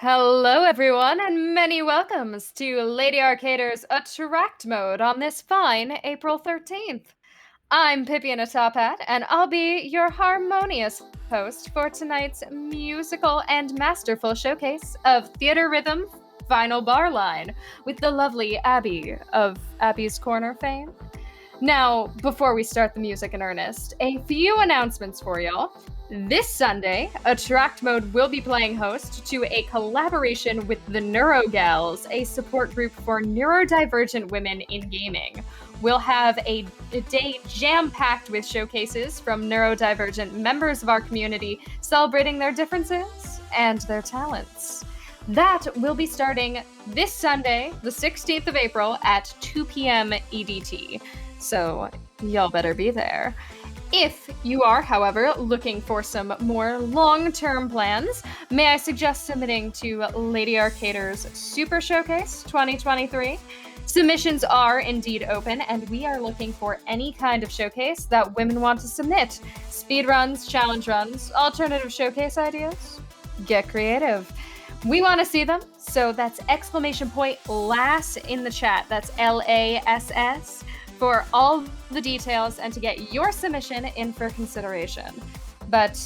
Hello, everyone, and many welcomes to Lady Arcader's Attract Mode on this fine April 13th. I'm PippyInATopHat, and I'll be your harmonious host for tonight's musical and masterful showcase of Theatrhythm Final Bar Line with the lovely Abbie of Abbie's Corner fame. Now, before we start the music in earnest, a few announcements for y'all. This Sunday, Attract Mode will be playing host to a collaboration with the Neurogals, a support group for neurodivergent women in gaming. We'll have a day jam-packed with showcases from neurodivergent members of our community celebrating their differences and their talents. That will be starting this Sunday, the 16th of April at 2 p.m. EDT. So y'all better be there. If you are, however, looking for some more long-term plans, may I suggest submitting to Lady Arcader's Super Showcase 2023? Submissions are indeed open, and we are looking for any kind of showcase that women want to submit. Speedruns, challenge runs, alternative showcase ideas. Get creative. We want to see them, so that's !LASS in the chat. That's LASS. For all the details and to get your submission in for consideration. But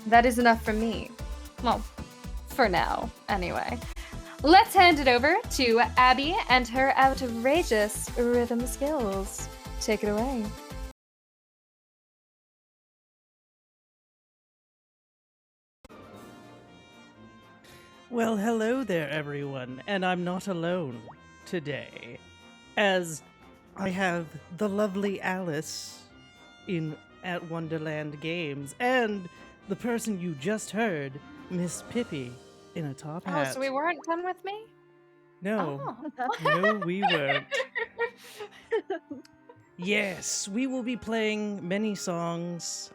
that is enough from me. Well, for now, anyway. Let's hand it over to Abbie and her outrageous rhythm skills. Take it away. Well, hello there, everyone, and I'm not alone today, as I have the lovely Alice at Wonderland Games, and the person you just heard, Miss Pippi in a top hat. Oh, so we weren't done with me? No, Oh. no, we weren't. Yes, we will be playing many songs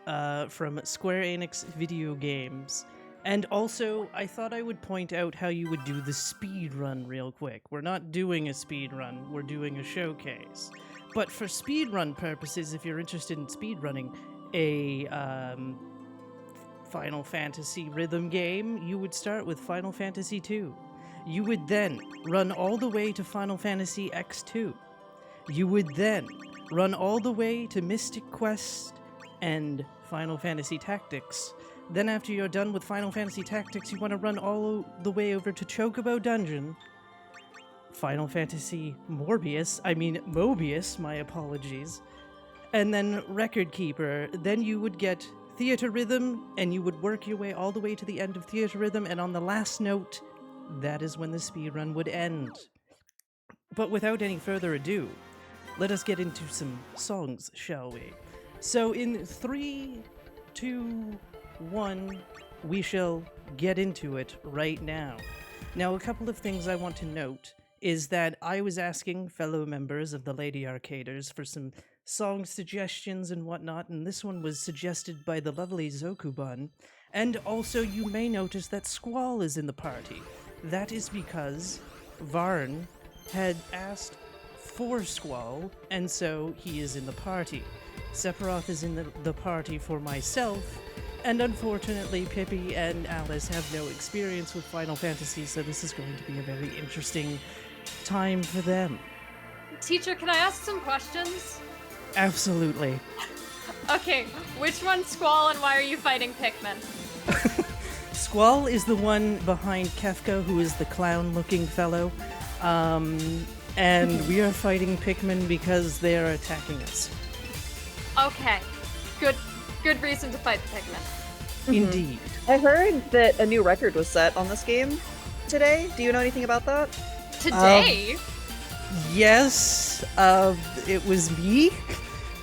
from Square Enix video games. And also, I thought I would point out how you would do the speed run real quick. We're not doing a speed run, we're doing a showcase. But for speed run purposes, if you're interested in speed running a Final Fantasy rhythm game, you would start with Final Fantasy II. You would then run all the way to Final Fantasy X2. You would then run all the way to Mystic Quest and Final Fantasy Tactics. Then after you're done with Final Fantasy Tactics, you want to run all the way over to Chocobo Dungeon, Final Fantasy Mobius, my apologies, and then Record Keeper. Then you would get Theatrhythm, and you would work your way all the way to the end of Theatrhythm, and on the last note, that is when the speedrun would end. But without any further ado, let us get into some songs, shall we? So in 3, 2, 1, we shall get into it right now. Now, a couple of things I want to note is that I was asking fellow members of the Lady Arcaders for some song suggestions and whatnot, and this one was suggested by the lovely Zokubun. And also, you may notice that Squall is in the party. That is because Varin had asked for Squall, and so he is in the party. Sephiroth is in the party for myself, and unfortunately, Pippi and Alice have no experience with Final Fantasy, so this is going to be a very interesting time for them. Teacher, can I ask some questions? Absolutely. Okay, which one's Squall and why are you fighting Pikmin? Squall is the one behind Kefka, who is the clown-looking fellow, and we are fighting Pikmin because they are attacking us. Okay, good reason to fight the Pikmin. Indeed. I heard that a new record was set on this game today. Do you know anything about that? Today? Yes, it was me,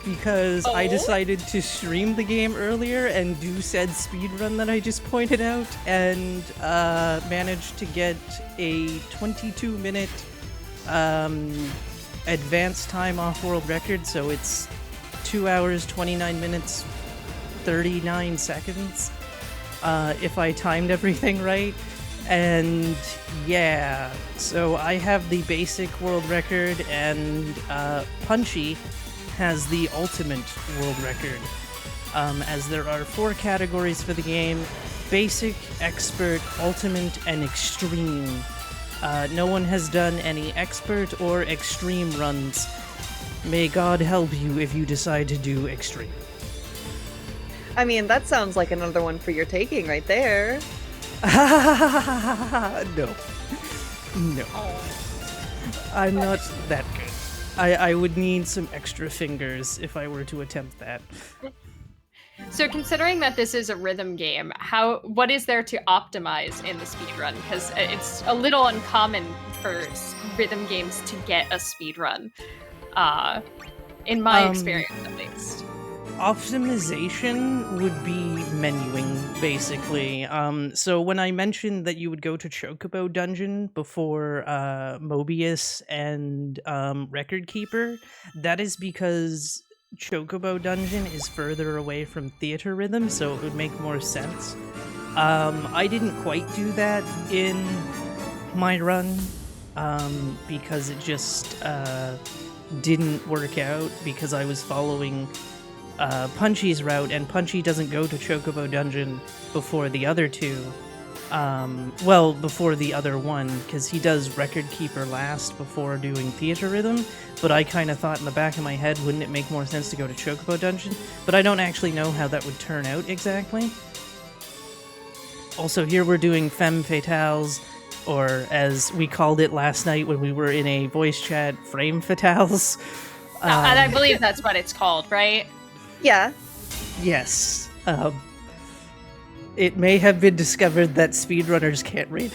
because I decided to stream the game earlier and do said speedrun that I just pointed out, and managed to get a 22-minute advanced time off-world record, so it's 2 hours, 29 minutes, 39 seconds, if I timed everything right. And yeah, so I have the basic world record, and Punchy has the ultimate world record, as there are 4 categories for the game, basic, expert, ultimate, and extreme. No one has done any expert or extreme runs. May God help you if you decide to do extreme. I mean, that sounds like another one for your taking right there. No. No. Oh. I'm not that good. I would need some extra fingers if I were to attempt that. So considering that this is a rhythm game, what is there to optimize in the speedrun? Because it's a little uncommon for rhythm games to get a speedrun, in my experience at least. Optimization would be menuing, basically. So when I mentioned that you would go to Chocobo Dungeon before Mobius and Record Keeper, that is because Chocobo Dungeon is further away from Theatrhythm, so it would make more sense. I didn't quite do that in my run, because it just didn't work out, because I was following Punchy's route, and Punchy doesn't go to Chocobo Dungeon before the other two. Before the other one, because he does Record Keeper last before doing Theatrhythm, but I kind of thought in the back of my head, wouldn't it make more sense to go to Chocobo Dungeon? But I don't actually know how that would turn out exactly. Also, here we're doing Femme Fatales, or as we called it last night when we were in a voice chat, Frame Fatales. And I believe that's what it's called, right? Yeah. Yes. It may have been discovered that speedrunners can't read.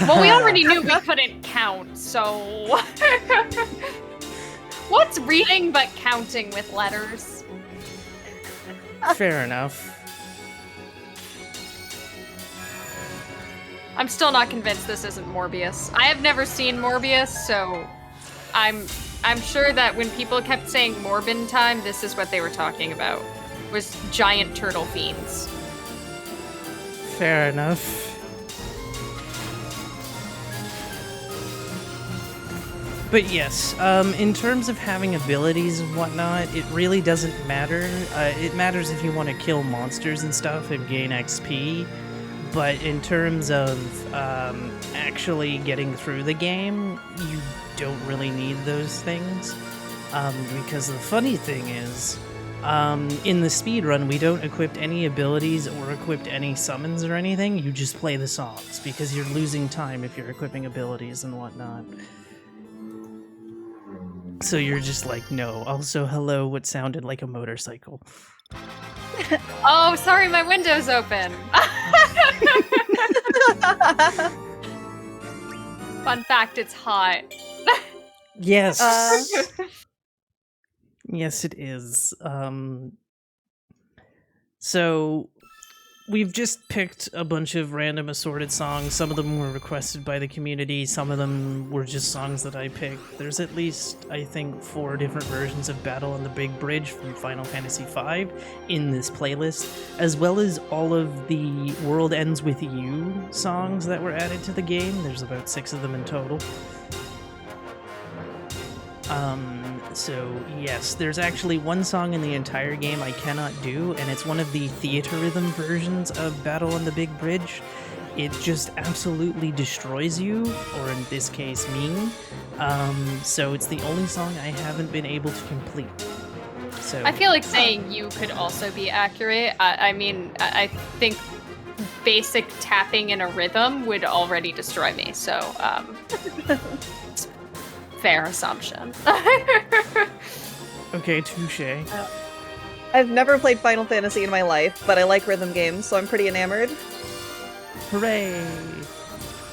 Well, we already knew we couldn't count, so... What's reading but counting with letters? Fair enough. I'm still not convinced this isn't Morbius. I have never seen Morbius, so I'm sure that when people kept saying Morbin time, this is what they were talking about. Was giant turtle fiends. Fair enough. But yes, in terms of having abilities and whatnot, it really doesn't matter. It matters if you want to kill monsters and stuff and gain XP. But in terms of actually getting through the game, you don't really need those things. Because the funny thing is, in the speedrun, we don't equip any abilities or equip any summons or anything. You just play the songs, because you're losing time if you're equipping abilities and whatnot. So you're just like, no. Also, hello, what sounded like a motorcycle. Oh, sorry, my window's open. Fun fact, it's hot. Yes. Yes, it is. So we've just picked a bunch of random assorted songs. Some of them were requested by the community. Some of them were just songs that I picked. There's at least, I think, 4 different versions of Battle on the Big Bridge from Final Fantasy V in this playlist, as well as all of the World Ends With You songs that were added to the game. There's about 6 of them in total. So yes, there's actually one song in the entire game I cannot do, and it's one of the Theatrhythm versions of Battle on the Big Bridge. It just absolutely destroys you, or in this case, me. So it's the only song I haven't been able to complete. So I feel like saying you could also be accurate. I mean, I think basic tapping in a rhythm would already destroy me, so, fair assumption. Okay, touche. I've never played Final Fantasy in my life, but I like rhythm games, so I'm pretty enamored. Hooray!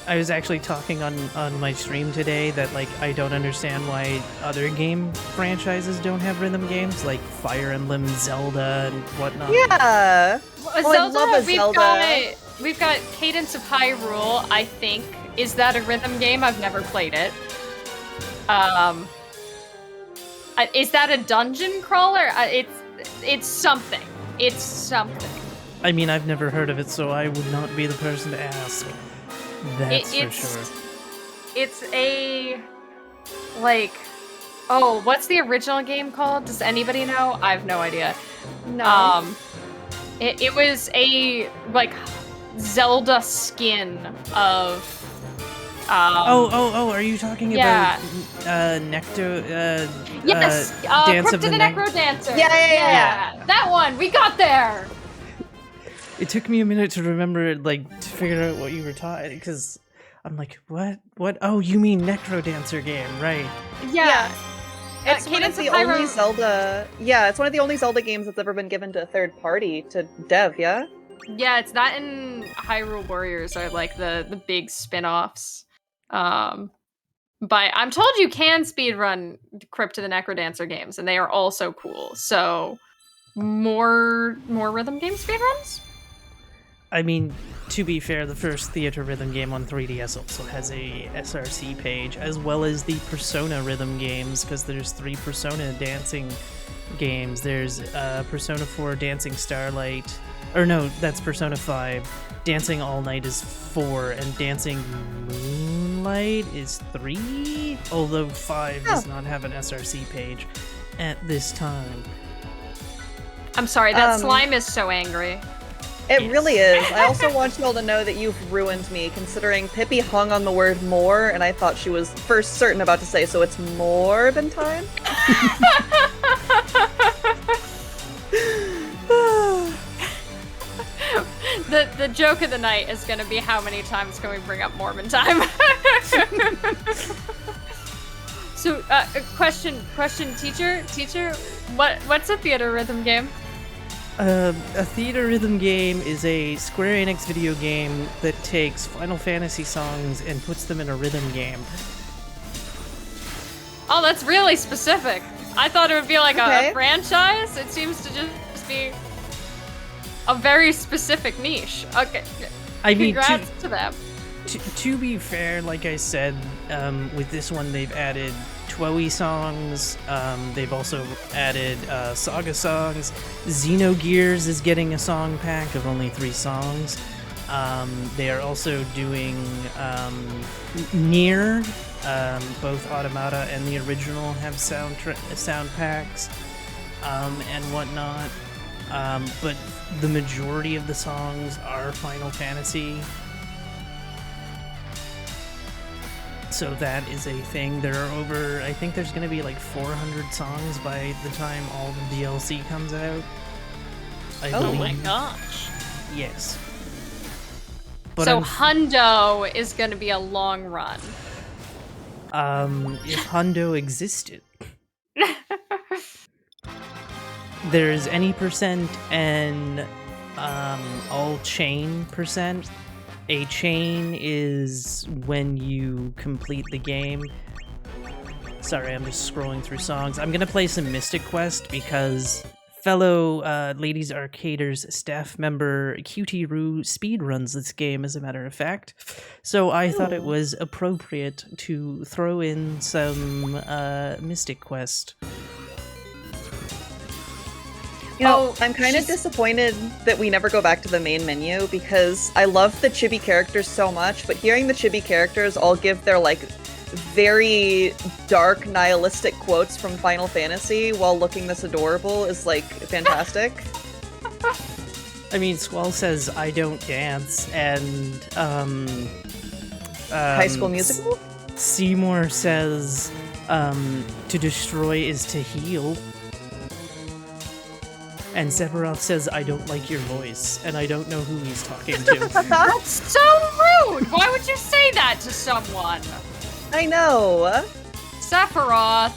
I was actually talking on my stream today that, like, I don't understand why other game franchises don't have rhythm games, like Fire Emblem, Zelda, and whatnot. Yeah! Zelda, I love a Zelda. We've got Cadence of Hyrule, I think. Is that a rhythm game? I've never played it. Is that a dungeon crawler? It's something. It's something. I mean, I've never heard of it, so I would not be the person to ask. That's for sure. It's a, like, oh, what's the original game called? Does anybody know? I have no idea. No. It was a like Zelda skin of. Are you talking Yeah. about Necto? Yes, Dance Crypt of the Necro Dancer. Yeah. That one. We got there. It took me a minute to remember, like, to figure out what you were talking, because I'm like, what? What? Oh, you mean Necro Dancer game, right? Yeah. It's one of the only Zelda. Yeah, it's one of the only Zelda games that's ever been given to a third party to dev. Yeah. Yeah, it's that in Hyrule Warriors are like the big spin-offs. But I'm told you can speedrun Crypt of the Necrodancer games, and they are also cool. So more rhythm game speedruns? I mean, to be fair, the first Theatrhythm game on 3DS also has a SRC page, as well as the Persona rhythm games, because there's 3 Persona dancing games. There's Persona 4 Dancing Starlight, or no, that's Persona 5. Dancing All Night is 4, and Dancing Moonlight is 3, although 5 does not have an SRC page at this time. I'm sorry, that slime is so angry. It really is. I also want you all to know that you've ruined me, considering Pippi hung on the word more, and I thought she was first certain about to say, so it's more than time? The joke of the night is going to be how many times can we bring up Mormon time? So, question, teacher, what's a theater rhythm game? A Theatrhythm game is a Square Enix video game that takes Final Fantasy songs and puts them in a rhythm game. Oh, that's really specific. I thought it would be like a franchise. It seems to just be a very specific niche. Okay. I mean, congrats to them. To be fair, like I said, with this one they've added Twoey songs, they've also added Saga songs. Xenogears is getting a song pack of only 3 songs. They are also doing Nier, both Automata and the original have sound packs and whatnot. But the majority of the songs are Final Fantasy. So that is a thing. There are over, I think there's going to be like 400 songs by the time all the DLC comes out. Oh my gosh. Yes. But so Hundo is going to be a long run. If Hundo existed. There's any percent and all chain percent. A chain is when you complete the game. Sorry, I'm just scrolling through songs. I'm gonna play some Mystic Quest because fellow Ladies Arcaders staff member QT Roo speedruns this game, as a matter of fact. So I thought it was appropriate to throw in some Mystic Quest. You know, I'm kind of disappointed that we never go back to the main menu, because I love the chibi characters so much, but hearing the chibi characters all give their, like, very dark, nihilistic quotes from Final Fantasy while looking this adorable is, like, fantastic. I mean, Squall says, "I don't dance," and, High School Musical? Seymour says, "To destroy is to heal." And Sephiroth says, "I don't like your voice," and I don't know who he's talking to. That's so rude! Why would you say that to someone? I know! Sephiroth!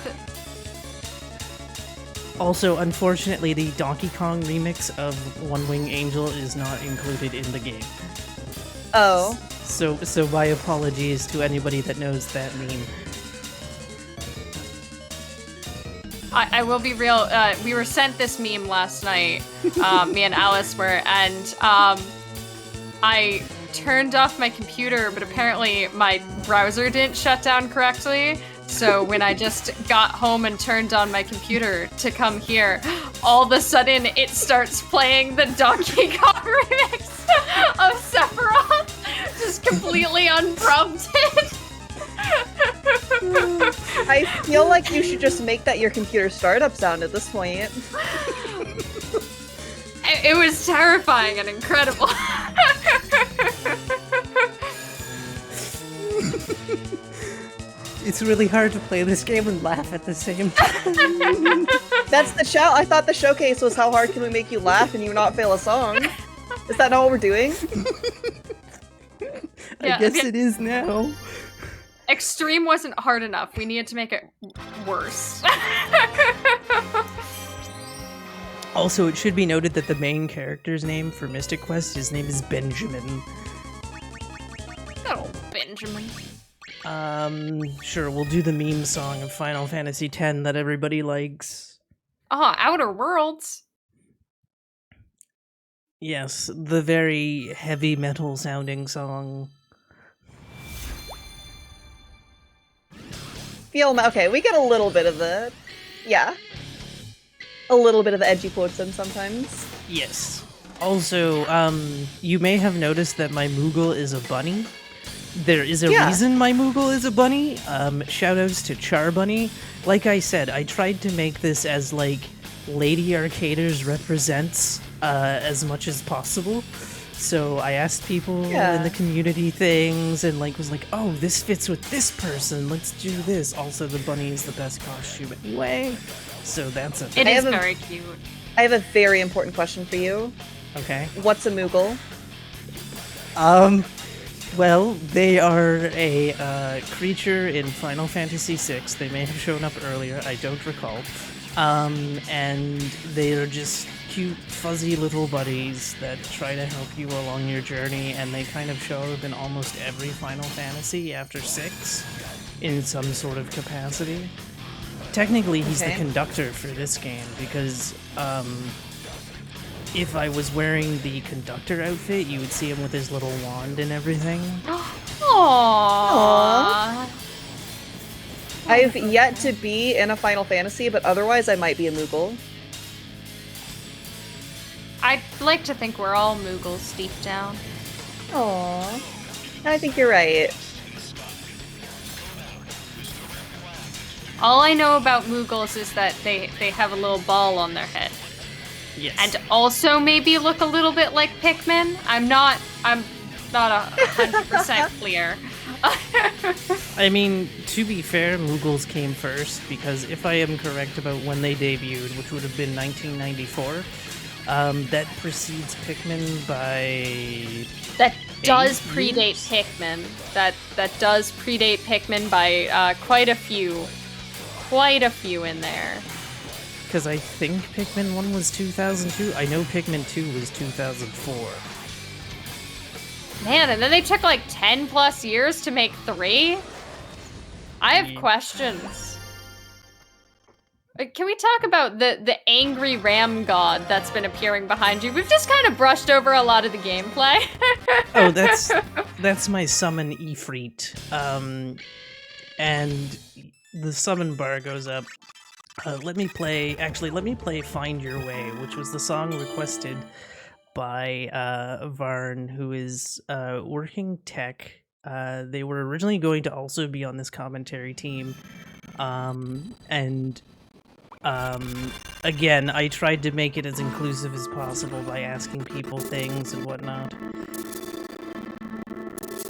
Also, unfortunately, the Donkey Kong remix of One Wing Angel is not included in the game. Oh. So my apologies to anybody that knows that meme. I will be real, we were sent this meme last night, me and Alice were, and I turned off my computer, but apparently my browser didn't shut down correctly, so when I just got home and turned on my computer to come here, all of a sudden it starts playing the Donkey Kong remix of Sephiroth, just completely unprompted. I feel like you should just make that your computer startup sound at this point. It was terrifying and incredible. It's really hard to play this game and laugh at the same time. That's the show. I thought the showcase was how hard can we make you laugh and you not fail a song. Is that not what we're doing? I guess it is now. Extreme wasn't hard enough. We needed to make it worse. Also, it should be noted that the main character's name for Mystic Quest, his name is Benjamin. Good old Benjamin. Sure, we'll do the meme song of Final Fantasy X that everybody likes. Oh, Outer Worlds. Yes, the very heavy metal sounding song. Okay, we get a little bit of the... Yeah. A little bit of the edgy quotes in sometimes. Yes. Also, you may have noticed that my Moogle is a bunny. There is a reason my Moogle is a bunny. Shoutouts to Char Bunny. Like I said, I tried to make this as, like, Lady Arcaders represents as much as possible. So I asked people in the community things and, like, was like, oh, this fits with this person. Let's do this. Also, the bunny is the best costume anyway. So that's a... It is very cute. I have a very important question for you. Okay. What's a Moogle? Well, they are a creature in Final Fantasy VI. They may have shown up earlier, I don't recall. And they are just cute, fuzzy little buddies that try to help you along your journey, and they kind of show up in almost every Final Fantasy after 6 in some sort of capacity. Technically, he's the conductor for this game, because if I was wearing the conductor outfit, you would see him with his little wand and everything. Aww. I've yet to be in a Final Fantasy, but otherwise I might be a Moogle. I'd like to think we're all Moogles deep down. Aww. I think you're right. All I know about Moogles is that they have a little ball on their head. Yes. And also maybe look a little bit like Pikmin. I'm not 100% clear. I mean, to be fair, Moogles came first, because if I am correct about when they debuted, which would have been 1994, that precedes Pikmin by... That does predate Pikmin. That does predate Pikmin by quite a few in there. Because I think Pikmin 1 was 2002. I know Pikmin 2 was 2004. Man, and then they took like 10 plus years to make 3? I have questions. Can we talk about the angry ram god that's been appearing behind you? We've just kind of brushed over a lot of the gameplay. Oh, that's my summon Ifrit. And the summon bar goes up. Let me play Find Your Way, which was the song requested by Varin, who is working tech. They were originally going to also be on this commentary team. Again, I tried to make it as inclusive as possible by asking people things and whatnot.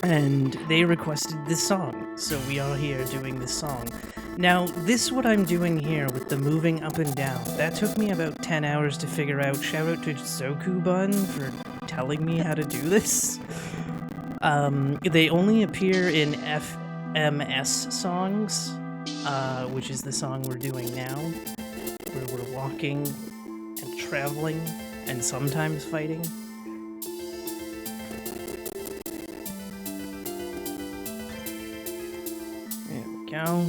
And they requested this song, so we are here doing this song. Now, what I'm doing here with the moving up and down, that took me about 10 hours to figure out. Shout out to Zokubun for telling me how to do this. They only appear in FMS songs, which is the song we're doing now, where we're walking and traveling and sometimes fighting. There we go.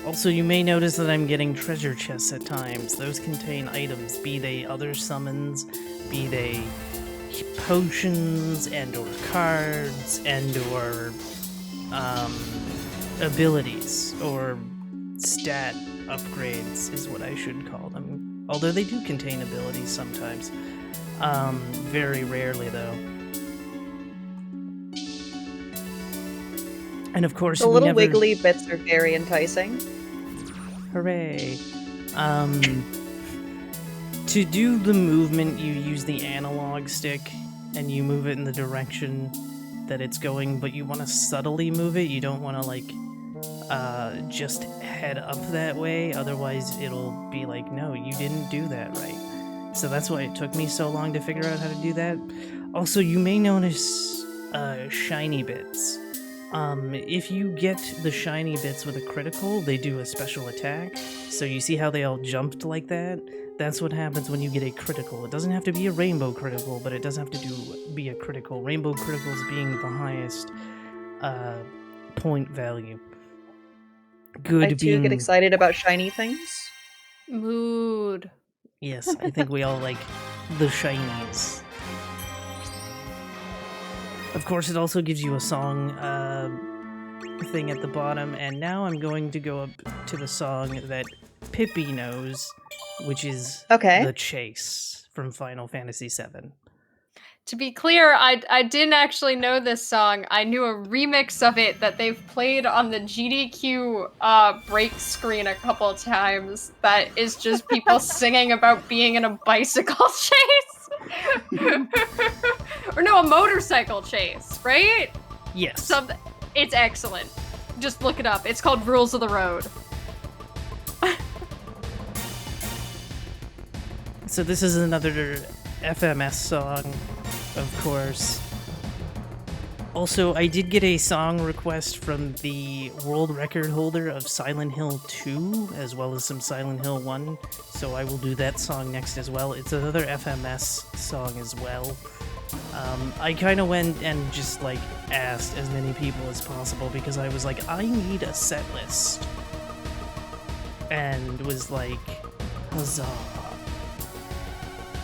Also, you may notice that I'm getting treasure chests at times. Those contain items, be they other summons, be they potions and or cards and or abilities or stat upgrades is what I should call them. Although they do contain abilities sometimes. Very rarely though. And of course, the little wiggly bits are very enticing. Hooray. To do the movement, you use the analog stick, and you move it in the direction that it's going, but you want to subtly move it. You don't want to, like, just head up that way, otherwise it'll be like, no, you didn't do that right. So that's why it took me so long to figure out how to do that. Also, you may notice shiny bits. If you get the shiny bits with a critical, they do a special attack. So you see how they all jumped like that? That's what happens when you get a critical. It doesn't have to be a rainbow critical, but it does have to be a critical. Rainbow criticals being the highest point value. Good I too get excited about shiny things. Mood. Yes, I think we all like the shinies. Of course, it also gives you a song thing at the bottom, and now I'm going to go up to the song that Pippi knows, which is The Chase from Final Fantasy VII. To be clear, I didn't actually know this song. I knew a remix of it that they've played on the GDQ break screen a couple times that is just people singing about being in a bicycle chase. Or no, a motorcycle chase, right? Yes. It's excellent. Just look it up. It's called Rules of the Road. So this is another FMS song, of course. Also, I did get a song request from the world record holder of Silent Hill 2, as well as some Silent Hill 1, so I will do that song next as well. It's another FMS song as well. I kind of went and just, like, asked as many people as possible, because I was like, I need a set list. And was like, huzzah.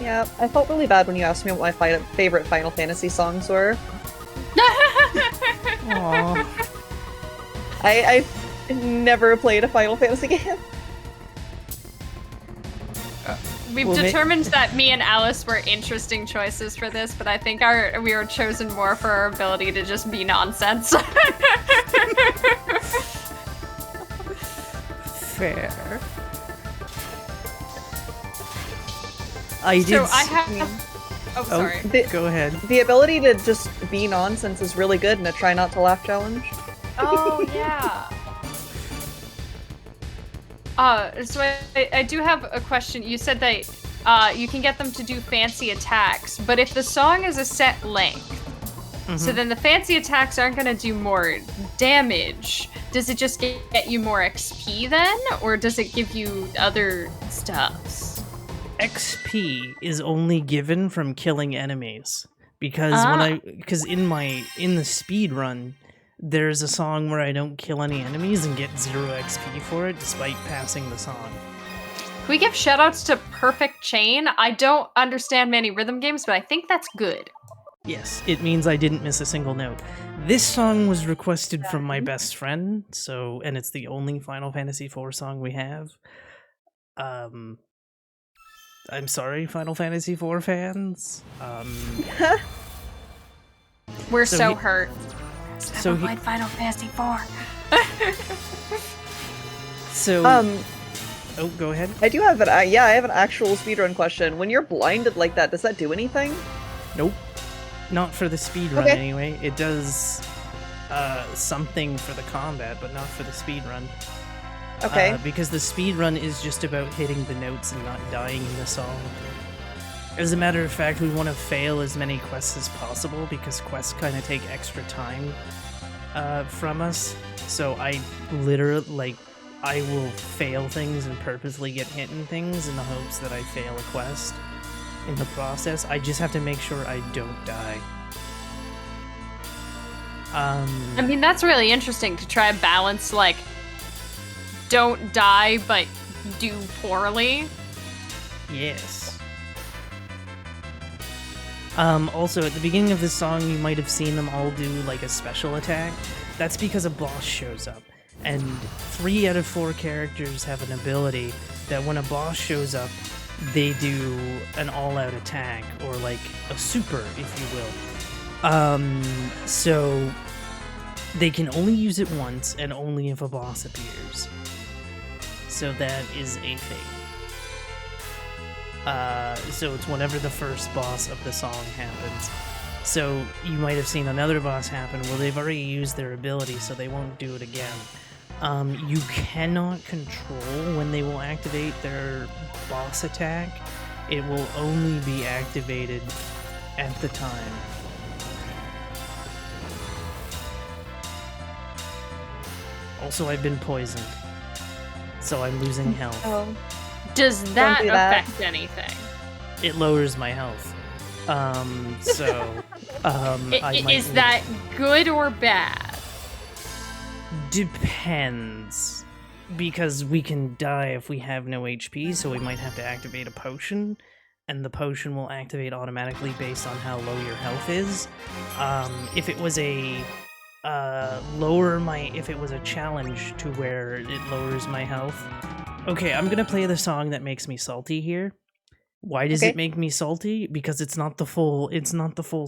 Yeah, I felt really bad when you asked me what my favorite Final Fantasy songs were. Aww. I've never played a Final Fantasy game. We've determined that me and Alice were interesting choices for this, but I think we were chosen more for our ability to just be nonsense. Fair. I have... Oh, sorry. Go ahead. The ability to just be nonsense is really good in a try not to laugh challenge. Oh, yeah. So I do have a question. You said that you can get them to do fancy attacks, but if the song is a set length, so then the fancy attacks aren't going to do more damage. Does it just get you more XP then, or does it give you other stuffs? XP is only given from killing enemies, because in the speed run, there's a song where I don't kill any enemies and get 0 XP for it, despite passing the song. Can we give shoutouts to Perfect Chain? I don't understand many rhythm games, but I think that's good. Yes, it means I didn't miss a single note. This song was requested from my best friend, and it's the only Final Fantasy IV song we have. I'm sorry, Final Fantasy IV fans. We're so hurt. So played Final Fantasy IV. Oh, go ahead. I do have I have an actual speedrun question. When you're blinded like that, does that do anything? Nope. Not for the speedrun anyway. It does something for the combat, but not for the speedrun. Okay. Because the speedrun is just about hitting the notes and not dying in the song. As a matter of fact, we want to fail as many quests as possible, because quests kind of take extra time from us. So I literally, I will fail things and purposely get hit in things in the hopes that I fail a quest. In the process, I just have to make sure I don't die. I mean, that's really interesting to try to balance, like, don't die, but do poorly. Yes. Also, at the beginning of this song, you might have seen them all do, like, a special attack. That's because a boss shows up. And 3 out of 4 characters have an ability that when a boss shows up, they do an all-out attack, or, like, a super, if you will. So they can only use it once, and only if a boss appears. So that is a thing. So it's whenever the first boss of the song happens. So you might have seen another boss happen. Well, they've already used their ability, so they won't do it again. You cannot control when they will activate their boss attack. It will only be activated at the time. Also, I've been poisoned, so I'm losing health. Oh. Does that do that. affect anything? It lowers my health. I might Is that good or bad? Depends. Because we can die if we have no HP, so we might have to activate a potion, and the potion will activate automatically based on how low your health is. If it was a if it was a challenge to where it lowers my health. Okay, I'm gonna play the song that makes me salty here. Why does it make me salty? Because it's not the full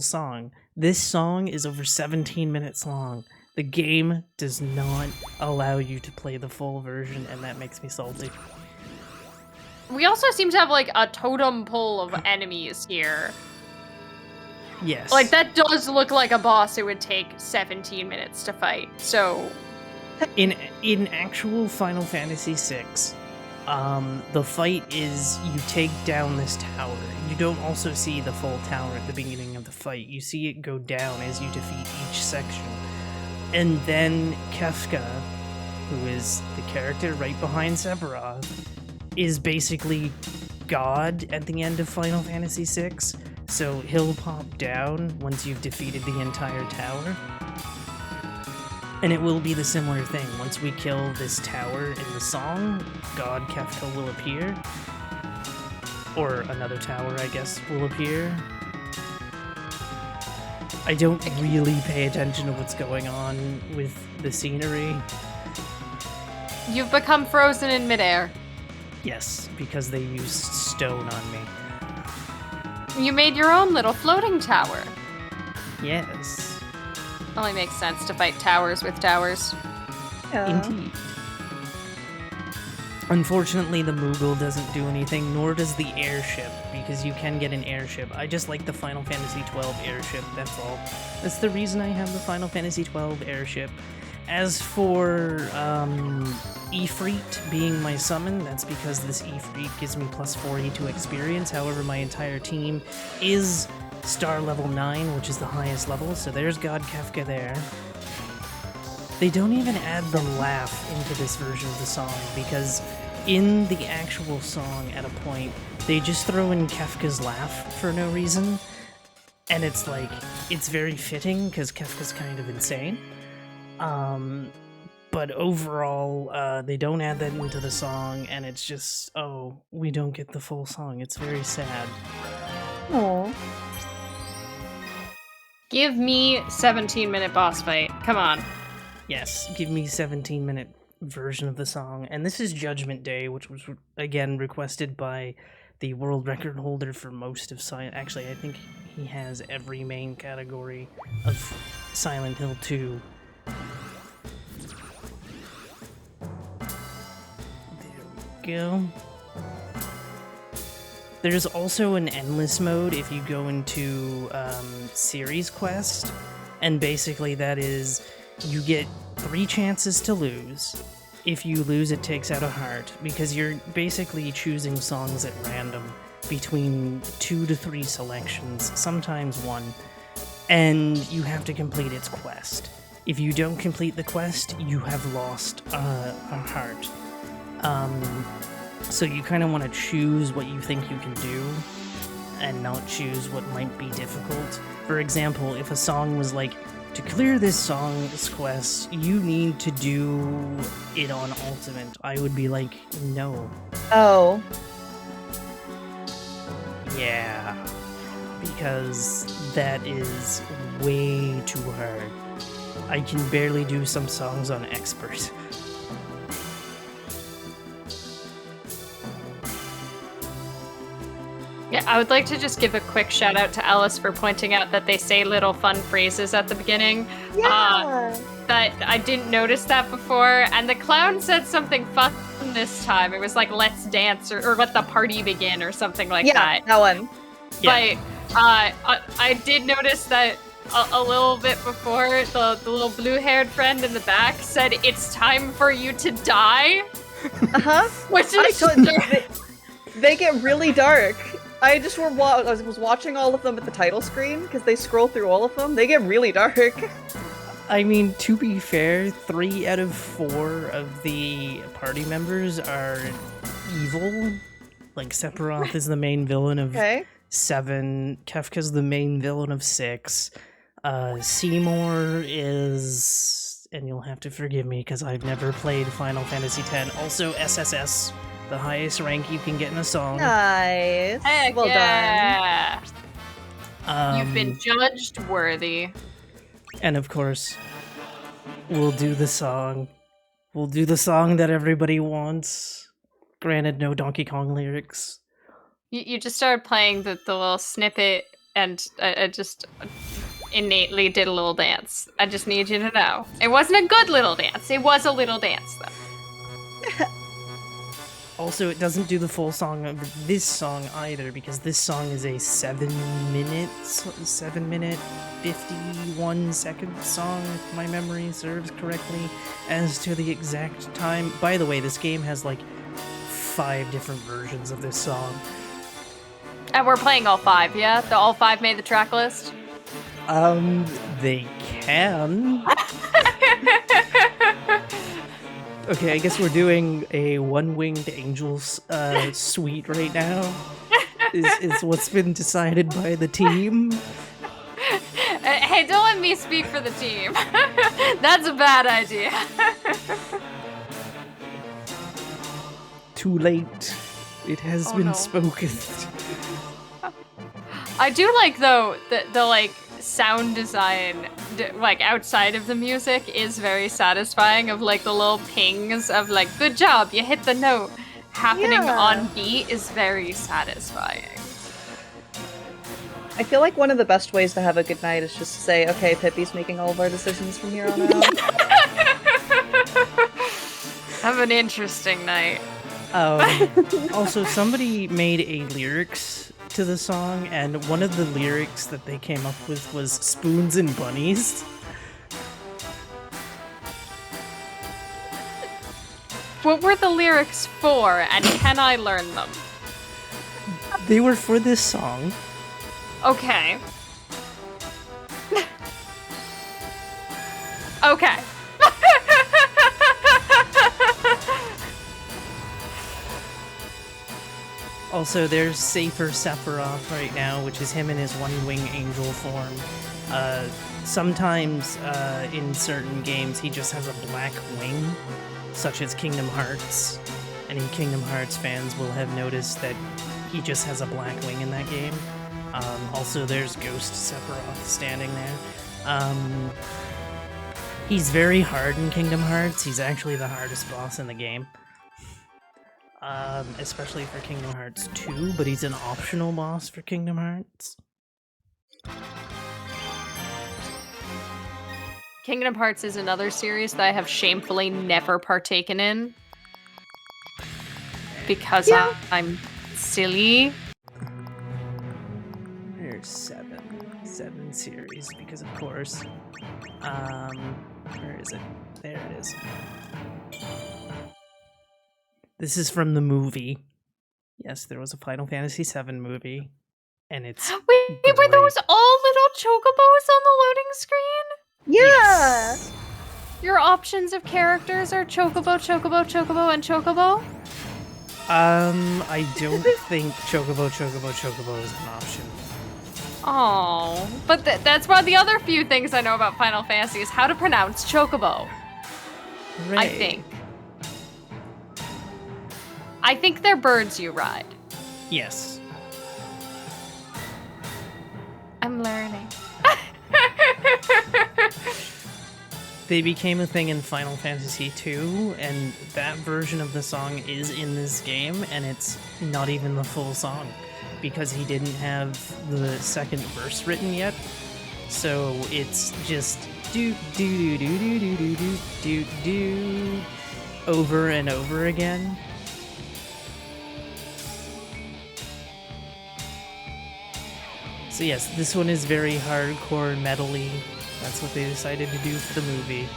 song. This song is over 17 minutes long. The game does not allow you to play the full version, and that makes me salty. We also seem to have, like, a totem pole of enemies here. Yes. Like, that does look like a boss it would take 17 minutes to fight, so... In actual Final Fantasy VI, the fight is you take down this tower. You don't also see the full tower at the beginning of the fight. You see it go down as you defeat each section. And then Kefka, who is the character right behind Sephiroth, is basically God at the end of Final Fantasy VI. So he'll pop down once you've defeated the entire tower. And it will be the similar thing. Once we kill this tower in the song, God Kefka will appear. Or another tower, I guess, will appear. I don't really pay attention to what's going on with the scenery. You've become frozen in midair. Yes, because they used stone on me. You made your own little floating tower. Yes. Only makes sense to fight towers with towers. Yeah. Indeed. Unfortunately, the Moogle doesn't do anything, nor does the airship, because you can get an airship. I just like the Final Fantasy XII airship, that's all. That's the reason I have the Final Fantasy XII airship. As for Ifrit being my summon, that's because this Ifrit gives me plus 40 to experience. However, my entire team is star level 9, which is the highest level, so there's God Kefka there. They don't even add the laugh into this version of the song, because in the actual song, at a point, they just throw in Kefka's laugh for no reason, and it's like, it's very fitting, because Kefka's kind of insane. But overall, they don't add that into the song, and it's just, oh, we don't get the full song. It's very sad. Aww. Give me 17-minute boss fight. Come on. Yes, give me 17-minute version of the song. And this is Judgment Day, which was, again, requested by the world record holder for most of Silent... Actually, I think he has every main category of Silent Hill 2. There we go. There's also an endless mode if you go into Series Quest. And basically that is... You get 3 chances to lose. If you lose, it takes out a heart, because you're basically choosing songs at random between 2 to 3 selections, sometimes 1, and you have to complete its quest. If you don't complete the quest, you have lost a heart. So you kind of want to choose what you think you can do, and not choose what might be difficult. For example, if a song was like, to clear this song's quest, you need to do it on Ultimate. I would be like, no. Oh. Yeah. Because that is way too hard. I can barely do some songs on Expert. Yeah, I would like to just give a quick shout out to Alice for pointing out that they say little fun phrases at the beginning. Yeah. that I didn't notice that before, and the clown said something fun this time. It was like, let's dance, or let the party begin, or something like that. Yeah, that one. But I did notice that a little bit before, the little blue-haired friend in the back said, it's time for you to die. Uh-huh. Which is... They get really dark. I was watching all of them at the title screen, because they scroll through all of them. They get really dark. I mean, to be fair, 3 out of 4 of the party members are evil. Like, Sephiroth is the main villain of 7, Kefka's the main villain of 6, Seymour is... and you'll have to forgive me because I've never played Final Fantasy X. Also, SSS, the highest rank you can get in a song. Nice. Heck well yeah. done. You've been judged worthy. And of course, we'll do the song. We'll do the song that everybody wants. Granted, no Donkey Kong lyrics. You just started playing the little snippet, and I just innately did a little dance. I just need you to know. It wasn't a good little dance. It was a little dance, though. Also, it doesn't do the full song of this song either, because this song is a 7 minute, 51 second song, if my memory serves correctly, as to the exact time. By the way, this game has like 5 different versions of this song. And we're playing all 5, yeah? All 5 made the track list? They can. Okay, I guess we're doing a One-Winged Angels suite right now. Is what's been decided by the team. Hey, don't let me speak for the team. That's a bad idea. Too late. It has been spoken. I do like, though, the like sound design, like outside of the music, is very satisfying. Of like the little pings of like, good job, you hit the note, happening on beat is very satisfying. I feel like one of the best ways to have a good night is just to say, okay, Pippi's making all of our decisions from here on out. Have an interesting night. Also, somebody made a lyrics to the song, and one of the lyrics that they came up with was spoons and bunnies. What were the lyrics for, and can I learn them? They were for this song. Okay. Okay. Also, there's Safer Sephiroth right now, which is him in his one-wing angel form. Sometimes, in certain games, he just has a black wing, such as Kingdom Hearts. Any Kingdom Hearts fans will have noticed that he just has a black wing in that game. Also, there's Ghost Sephiroth standing there. He's very hard in Kingdom Hearts. He's actually the hardest boss in the game. Especially for Kingdom Hearts 2, but he's an optional boss for Kingdom Hearts. Kingdom Hearts is another series that I have shamefully never partaken in. Because I'm silly. There's 7 series, because of course. Where is it? There it is. This is from the movie. Yes, there was a Final Fantasy VII movie, and it's Wait, were those all little chocobos on the loading screen? Yeah! Yes. Your options of characters are chocobo, chocobo, chocobo, and chocobo? I don't think chocobo is an option. Oh, but that's one of the other few things I know about Final Fantasy is how to pronounce chocobo. Right. I think they're birds you ride. Yes. I'm learning. They became a thing in Final Fantasy II, and that version of the song is in this game, and it's not even the full song, because he didn't have the second verse written yet. So it's just do do do do do do do do do over and over again. So yes, this one is very hardcore metal-y. That's what they decided to do for the movie.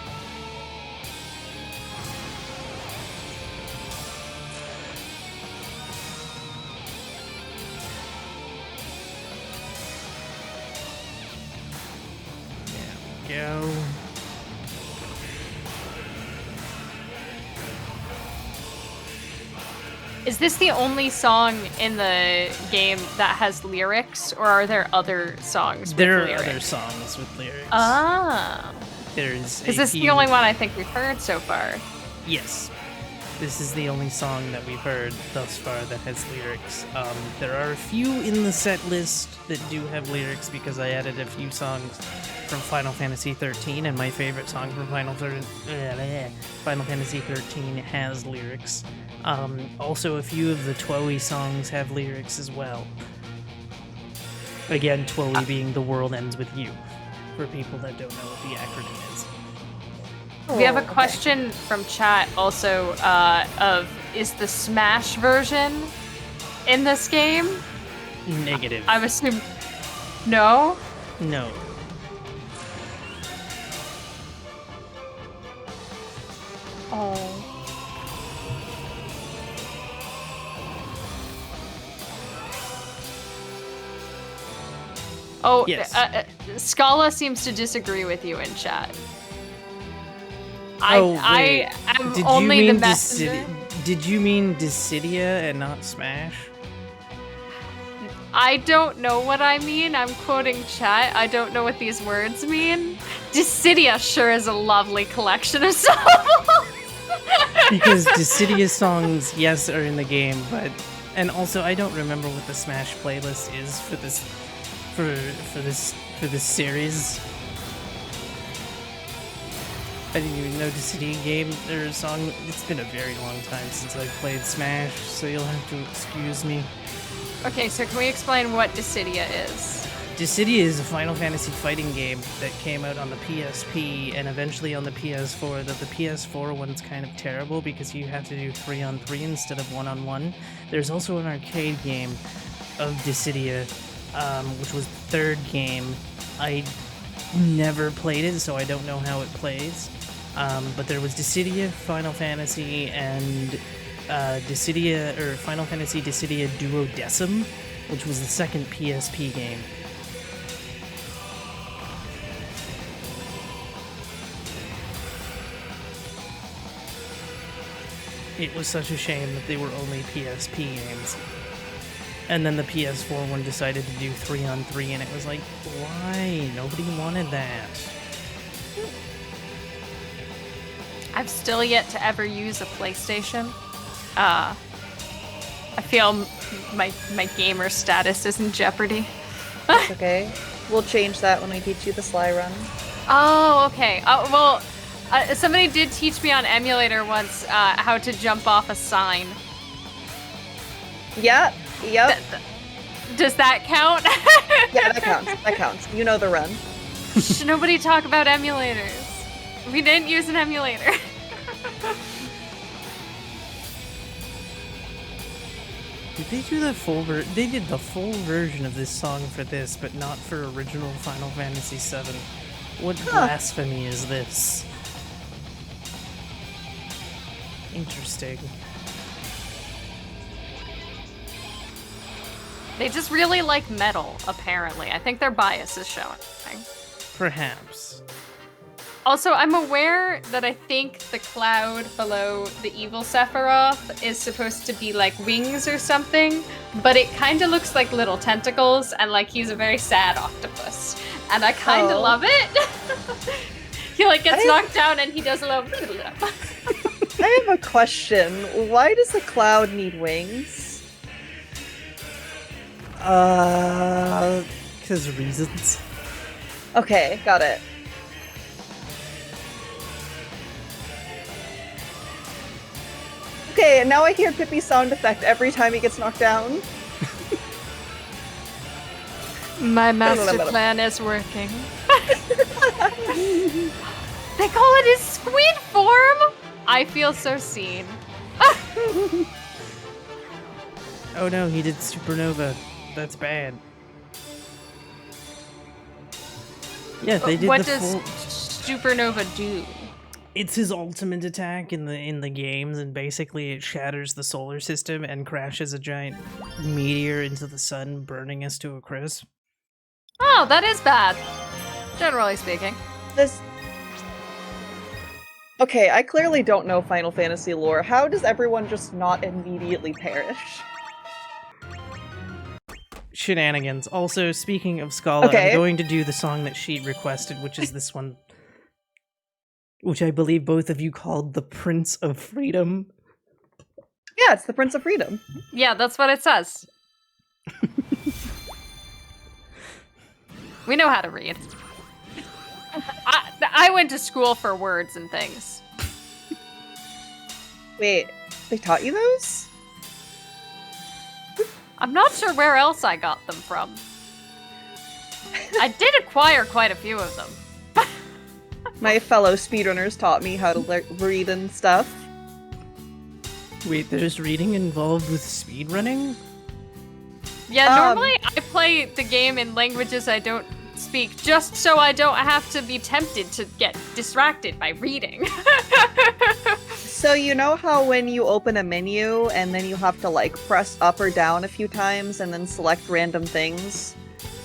There we go. Is this the only song in the game that has lyrics, or are there other songs with There lyrics? are other songs with lyrics. Ah. There's Is this the only one I think we've heard so far? Yes. This is the only song that we've heard thus far that has lyrics. There are a few in the set list that do have lyrics because I added a few songs from Final Fantasy 13, and my favorite song from Final Fantasy 13 has lyrics. Also, a few of the TWOE songs have lyrics as well. Again, TWOE being The World Ends With You, for people that don't know what the acronym is. We have a question from chat also of, is the Smash version in this game? Negative. I'm assuming... No? No. Oh. Oh, Yes. Scala seems to disagree with you in chat. Wait. I am Did only you the mean messenger. Did you mean Dissidia and not Smash? I don't know what I mean. I'm quoting chat. I don't know what these words mean. Dissidia sure is a lovely collection of songs. Because Dissidia songs, yes, are in the game, and also I don't remember what the Smash playlist is for this series. I didn't even know Dissidia game or song. It's been a very long time since I've played Smash, so you'll have to excuse me. Okay, so can we explain what Dissidia is? Dissidia is a Final Fantasy fighting game that came out on the PSP and eventually on the PS4. The PS4 one's kind of terrible because you have to do 3-on-3 instead of 1-on-1. There's also an arcade game of Dissidia, which was the third game. I never played it, so I don't know how it plays. But there was Dissidia, Final Fantasy, and Final Fantasy Dissidia Duodecim, which was the second PSP game. It was such a shame that they were only PSP games. And then the PS4 one decided to do 3-on-3, and it was like, why? Nobody wanted that. I've still yet to ever use a PlayStation. I feel my gamer status is in jeopardy. It's okay. We'll change that when we teach you the Sly Run. Oh, okay. Well, somebody did teach me on emulator once how to jump off a sign. Yeah. Yep. Does that count? Yeah, that counts. That counts. You know the run. Shh, nobody talk about emulators. We didn't use an emulator. Did they do the full They did the full version of this song for this, but not for original Final Fantasy VII. What blasphemy is this? Interesting. They just really like metal, apparently. I think their bias is showing. Perhaps. Also, I'm aware that I think the cloud below the evil Sephiroth is supposed to be like wings or something, but it kind of looks like little tentacles and like he's a very sad octopus. And I kind of love it. He like gets knocked down and he does a little... I have a question. Why does the cloud need wings? Because reasons. Okay, got it. Okay, and now I hear Pippi's sound effect every time he gets knocked down. My master plan is working. They call it his squid form! I feel so seen. Oh no, he did supernova. That's bad. Yeah, they did What the does full... supernova do? It's his ultimate attack in the games, and basically it shatters the solar system and crashes a giant meteor into the sun, burning us to a crisp. Oh, that is bad. Generally speaking. This. Okay, I clearly don't know Final Fantasy lore. How does everyone just not immediately perish? Shenanigans. Also, speaking of Scala, Okay. I'm going to do the song that she requested, which is this one, which I believe both of you called the Prince of Freedom. Yeah, it's the Prince of Freedom. Yeah, that's what it says. We know how to read. I went to school for words and things. Wait, they taught you those? I'm not sure where else I got them from. I did acquire quite a few of them. My fellow speedrunners taught me how to read and stuff. Wait, there's reading involved with speedrunning? Yeah, normally I play the game in languages I don't speak just so I don't have to be tempted to get distracted by reading. So you know how when you open a menu and then you have to like press up or down a few times and then select random things?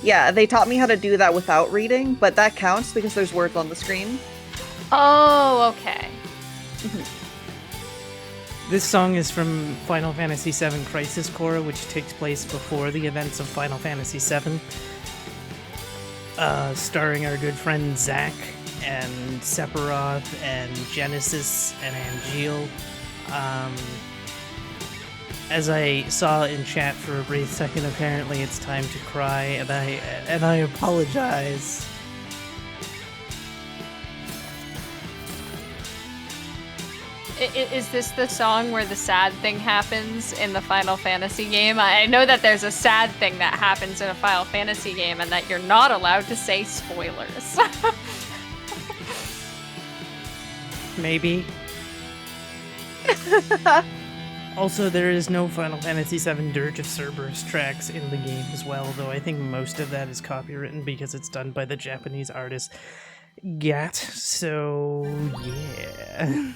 Yeah, they taught me how to do that without reading, but that counts because there's words on the screen. Oh, okay. This song is from Final Fantasy VII Crisis Core, which takes place before the events of Final Fantasy VII. Starring our good friend Zack and Sephiroth and Genesis and Angeal. As I saw in chat for a brief second, apparently it's time to cry, and I apologize. Is this the song where the sad thing happens in the Final Fantasy game? I know that there's a sad thing that happens in a Final Fantasy game and that you're not allowed to say spoilers. Maybe. Also, there is no Final Fantasy VII Dirge of Cerberus tracks in the game as well, though I think most of that is copywritten because it's done by the Japanese artist Gat, so yeah.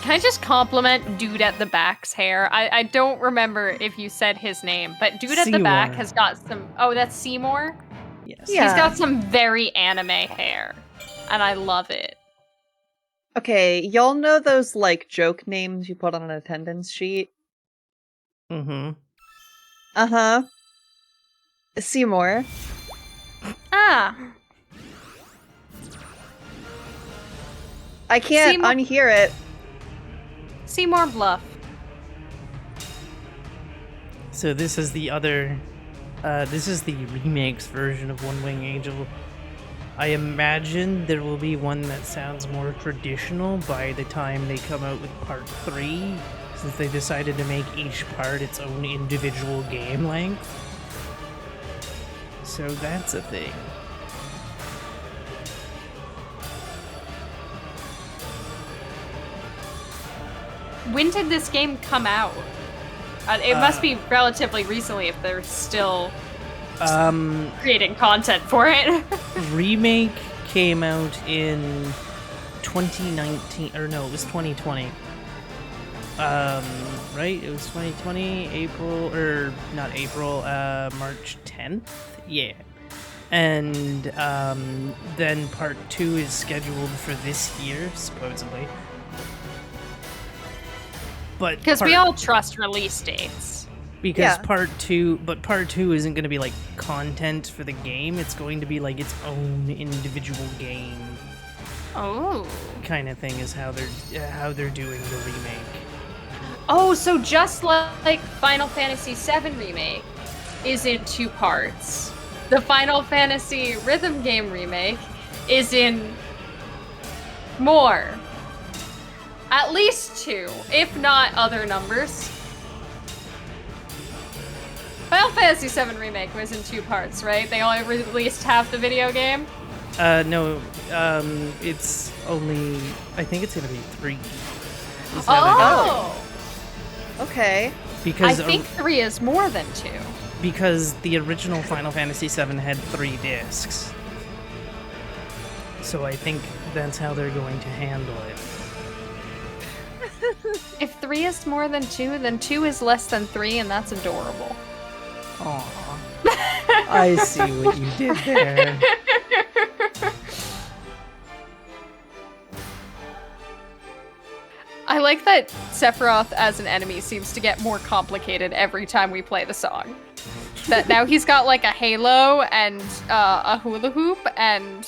Can I just compliment Dude at the Back's hair? I don't remember if you said his name, but Dude at the Back has got some... Oh, that's Seymour? Yes. Yeah. He's got some very anime hair, and I love it. Okay, y'all know those like joke names you put on an attendance sheet? Mm-hmm. Uh-huh. Seymour. Ah. I can't Seymour. unhear it. Seymour Bluff. So this is the other... this is the remakes version of One Wing Angel. I imagine there will be one that sounds more traditional by the time they come out with Part 3, since they decided to make each part its own individual game length. So that's a thing. When did this game come out? It must be relatively recently if they're still creating content for it. Remake came out in 2019, or no, it was 2020. Right? It was 2020, April, or not April, March 10th? Yeah. And then Part 2 is scheduled for this year, supposedly. But Because we all trust release dates. Because Yeah. Part 2 isn't going to be like content for the game, it's going to be like its own individual game. Oh. Kind of thing is how they're doing the remake. Oh, so just like Final Fantasy VII Remake is in 2 parts. The Final Fantasy Rhythm Game Remake is in more. At least 2, if not other numbers. Final Fantasy VII Remake was in 2 parts, right? They only released half the video game? No, it's only, I think it's gonna be 3. Oh! Okay. Because I think 3 is more than 2. Because the original Final Fantasy VII had 3 discs. So I think that's how they're going to handle it. If 3 is more than 2, then 2 is less than 3, and that's adorable. Aww. I see what you did there. I like that Sephiroth as an enemy seems to get more complicated every time we play the song. That now he's got like a halo and a hula hoop and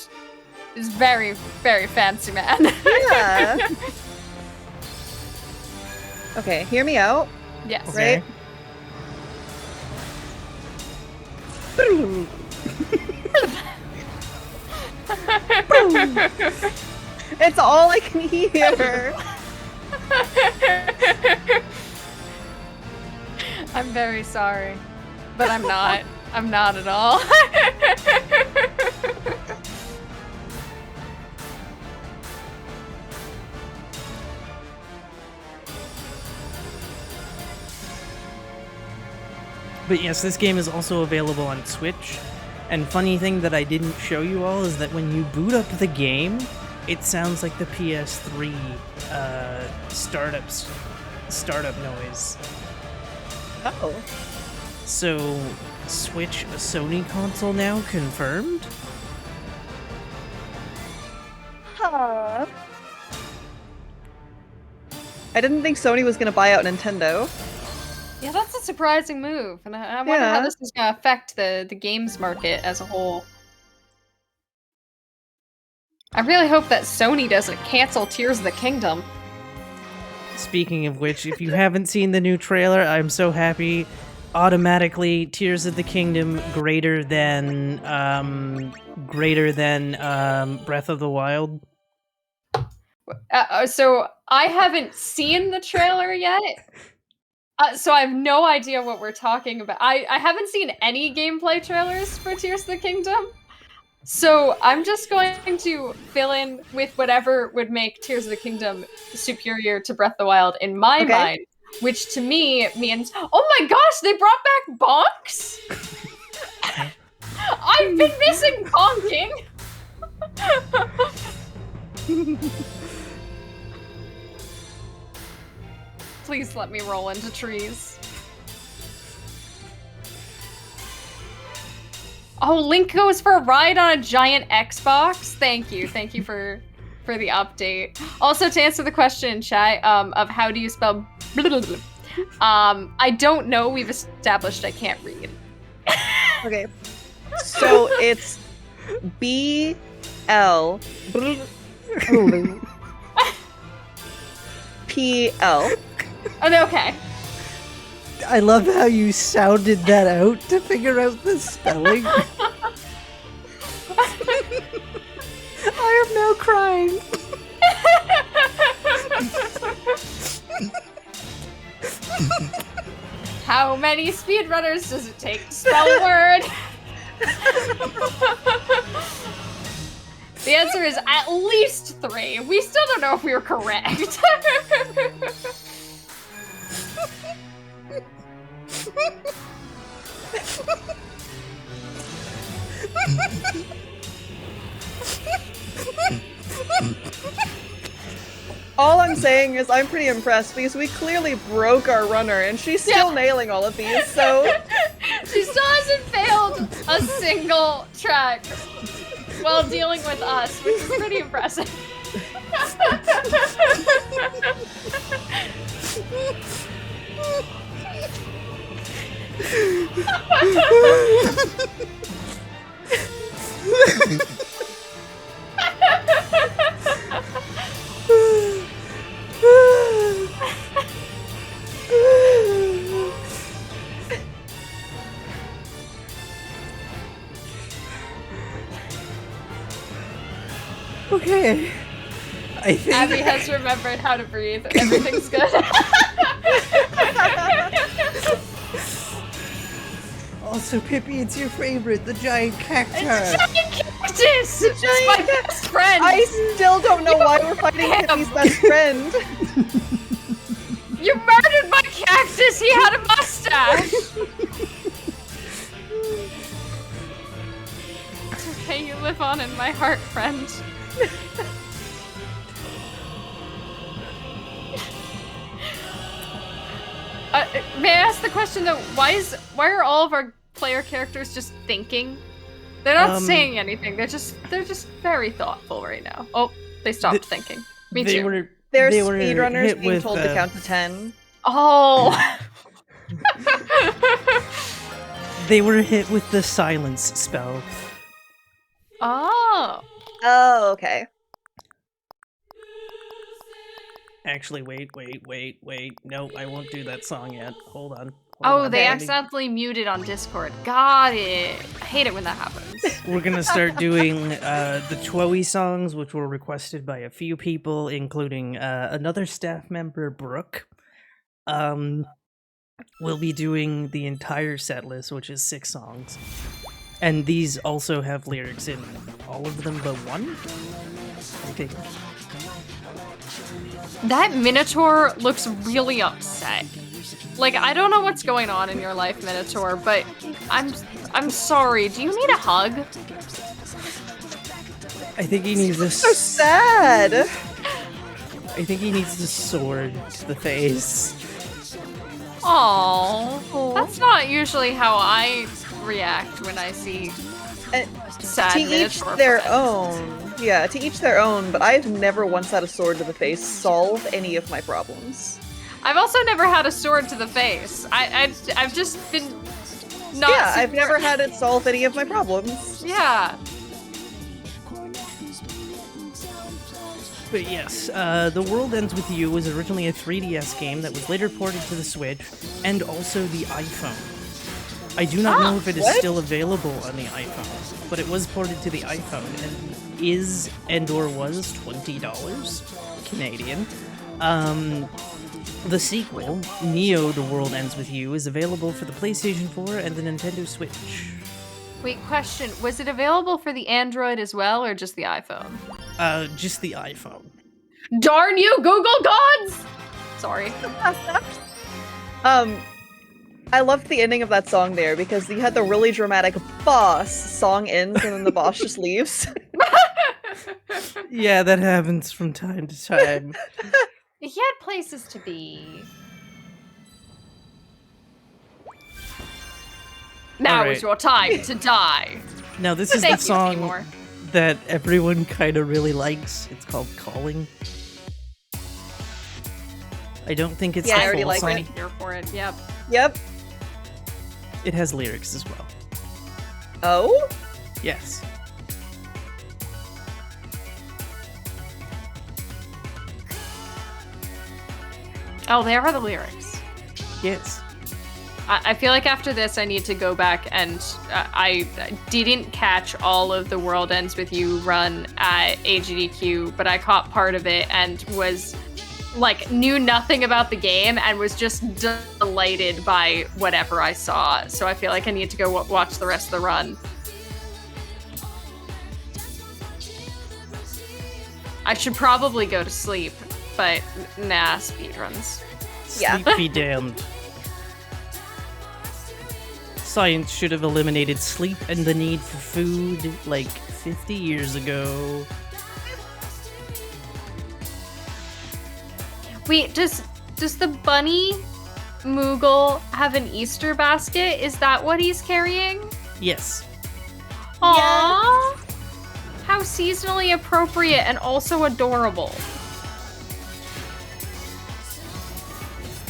is very, very fancy man. Yeah. Okay, hear me out. Yes. Okay. It's all I can hear. I'm very sorry, but I'm not. I'm not at all. But yes, this game is also available on Switch. And funny thing that I didn't show you all is that when you boot up the game, it sounds like the PS3 startup noise. Oh. So, Switch a Sony console now confirmed? Huh. I didn't think Sony was gonna buy out Nintendo. Yeah, that's a surprising move, and I wonder how Yeah. this is going to affect the games market as a whole. I really hope that Sony doesn't cancel Tears of the Kingdom. Speaking of which, if you haven't seen the new trailer, I'm so happy. Automatically, Tears of the Kingdom greater than Breath of the Wild. So I haven't seen the trailer yet. So I have no idea what we're talking about. I haven't seen any gameplay trailers for Tears of the Kingdom. So I'm just going to fill in with whatever would make Tears of the Kingdom superior to Breath of the Wild in my mind, which to me means, oh my gosh, they brought back bonks? I've been missing bonking! Please let me roll into trees. Oh, Link goes for a ride on a giant Xbox. Thank you for the update. Also, to answer the question in chat of how do you spell I don't know. We've established I can't read. Okay. So it's BL PL. Oh, okay. I love how you sounded that out to figure out the spelling. I am now crying. How many speedrunners does it take to spell a word? The answer is at least 3. We still don't know if we were correct. All I'm saying is I'm pretty impressed because we clearly broke our runner and she's still nailing all of these, so... She still hasn't failed a single track while dealing with us, which is pretty impressive. Okay. I think Abbie has remembered how to breathe. Everything's good. so Pippi, it's your favorite, the giant cactus. It's a giant cactus! It's my best friend! I still don't know why we're fighting Pippi's best friend. You murdered my cactus! He had a mustache! It's okay, you live on in my heart, friend. May I ask the question though, why are all of our player characters just thinking? They're not saying anything, they're just very thoughtful right now. Oh, they stopped thinking. Me too. They're speedrunners being told to count to 10. Oh! They were hit with the silence spell. Oh. Oh, okay. Actually, wait. No, I won't do that song yet. Hold on. Oh, they accidentally muted on Discord. Got it. I hate it when that happens. We're gonna start doing the Twoey songs, which were requested by a few people, including another staff member, Brooke. We'll be doing the entire set list, which is 6 songs. And these also have lyrics in all of them but one? Okay. That Minotaur looks really upset. Like, I don't know what's going on in your life, Minotaur, but I'm sorry. Do you need a hug? I think he needs this. So sad. I think he needs the sword to the face. Aww. That's not usually how I react when I see sad to Minotaur each their friends. own. Yeah, to each their own, but I've never once had a sword to the face solve any of my problems. I've also never had a sword to the face. I've just been not. Yeah, I've never had it solve any of my problems. Yeah. But yes, The World Ends With You was originally a 3DS game that was later ported to the Switch and also the iPhone. I do not know if it is still available on the iPhone, but it was ported to the iPhone and is and/or was $20 Canadian. The sequel, Neo: The World Ends With You, is available for the PlayStation 4 and the Nintendo Switch. Wait, question. Was it available for the Android as well, or just the iPhone? Just the iPhone. Darn you, Google gods! Sorry. I loved the ending of that song there because you had the really dramatic boss song ends and then the boss just leaves. Yeah, that happens from time to time. He had places to be. Now is your time to die. Now this is the Thank you, song Seymour. that everyone kind of really likes. It's called Calling. I don't think it's Yeah, I the already full like song. it. Here for it. Yep. Yep. It has lyrics as well. Oh? Yes. Oh, there are the lyrics. Yes. I feel like after this, I need to go back and I didn't catch all of the World Ends With You run at AGDQ, but I caught part of it and was like knew nothing about the game and was just delighted by whatever I saw. So I feel like I need to go watch the rest of the run. I should probably go to sleep, but nah, speedruns. Yeah. Sleep be damned. Science should have eliminated sleep and the need for food like 50 years ago. Wait, does the bunny Moogle have an Easter basket? Is that what he's carrying? Yes. Aww! How seasonally appropriate and also adorable.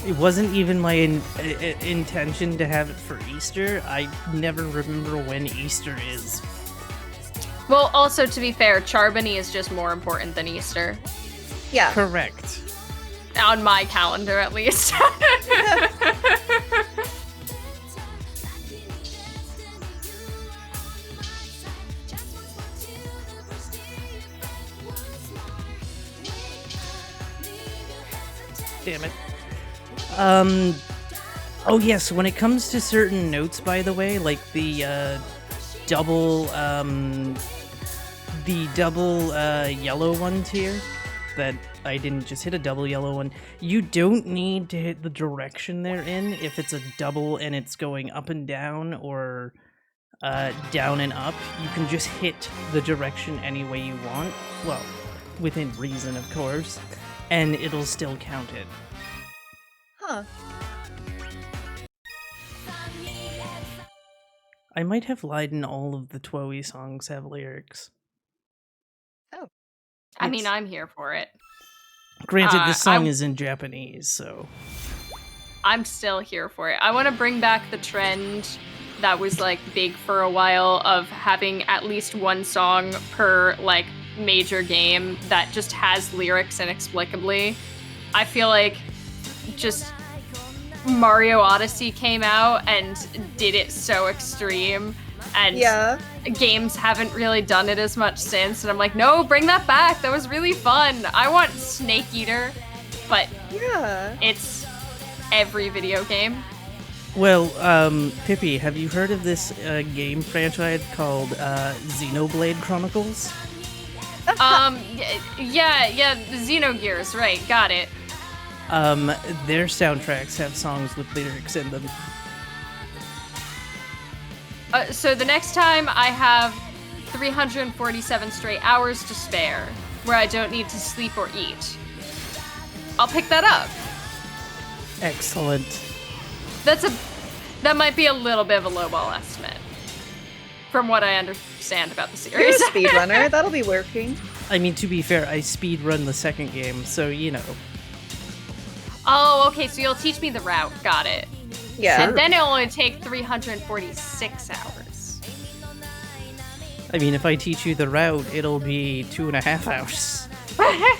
It wasn't even my intention to have it for Easter. I never remember when Easter is. Well, also to be fair, Charbonny is just more important than Easter. Yeah. Correct. On my calendar, at least. Damn it. Oh yes, when it comes to certain notes, by the way, like the double yellow ones here, that I didn't just hit a double yellow one. You don't need to hit the direction they're in if it's a double and it's going up and down or down and up. You can just hit the direction any way you want. Well, within reason, of course, and it'll still count it. Huh. I might have lied and all of the Twoey songs have lyrics. Oh. I mean, I'm here for it. Granted, this song is in Japanese, so... I'm still here for it. I want to bring back the trend that was, like, big for a while of having at least one song per, like, major game that just has lyrics inexplicably. I feel like just Mario Odyssey came out and did it so extreme, and games haven't really done it as much since, and I'm like, no, bring that back. That was really fun. I want Snake Eater, but it's every video game. Well, Pippi, have you heard of this game franchise called Xenoblade Chronicles? Yeah, Xenogears, right, got it. Their soundtracks have songs with lyrics in them. So the next time I have 347 straight hours to spare, where I don't need to sleep or eat, I'll pick that up. Excellent. That might be a little bit of a lowball estimate, from what I understand about the series. You're a speedrunner, that'll be working. I mean, to be fair, I speedrun the second game, so you know. Oh, okay, so you'll teach me the route, got it. Yeah. And then it'll only take 346 hours. I mean, if I teach you the route, it'll be 2.5 hours.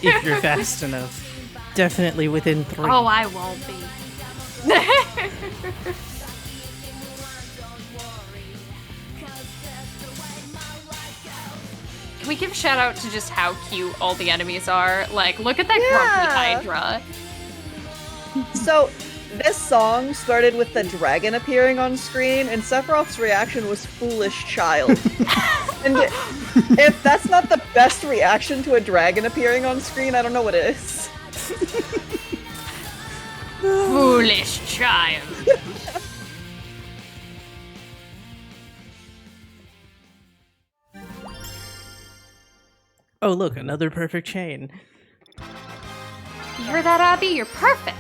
If you're fast enough. Definitely within 3. Oh, I won't be. Can we give a shout out to just how cute all the enemies are? Like, look at that grumpy Hydra. So, this song started with the dragon appearing on screen, and Sephiroth's reaction was foolish child. And if that's not the best reaction to a dragon appearing on screen, I don't know what is. Foolish child. Oh, look, another perfect chain. You heard that, Abbie? You're perfect.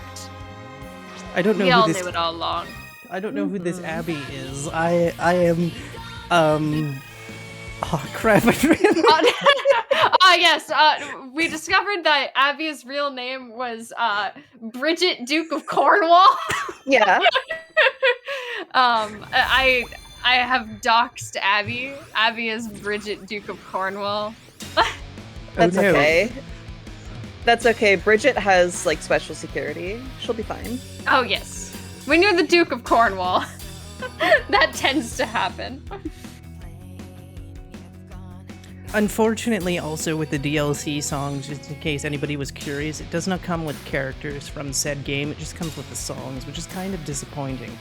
I don't know we who all this... knew it all along. I don't know who this Abbie is. I am, oh crap! Yes. We discovered that Abbie's real name was Bridget, Duke of Cornwall. Yeah. I have doxed Abbie. Abbie is Bridget, Duke of Cornwall. That's okay. That's okay. Bridget has, like, special security. She'll be fine. Oh, yes. When you're the Duke of Cornwall, that tends to happen. Unfortunately, also with the DLC songs, just in case anybody was curious, it does not come with characters from said game, it just comes with the songs, which is kind of disappointing.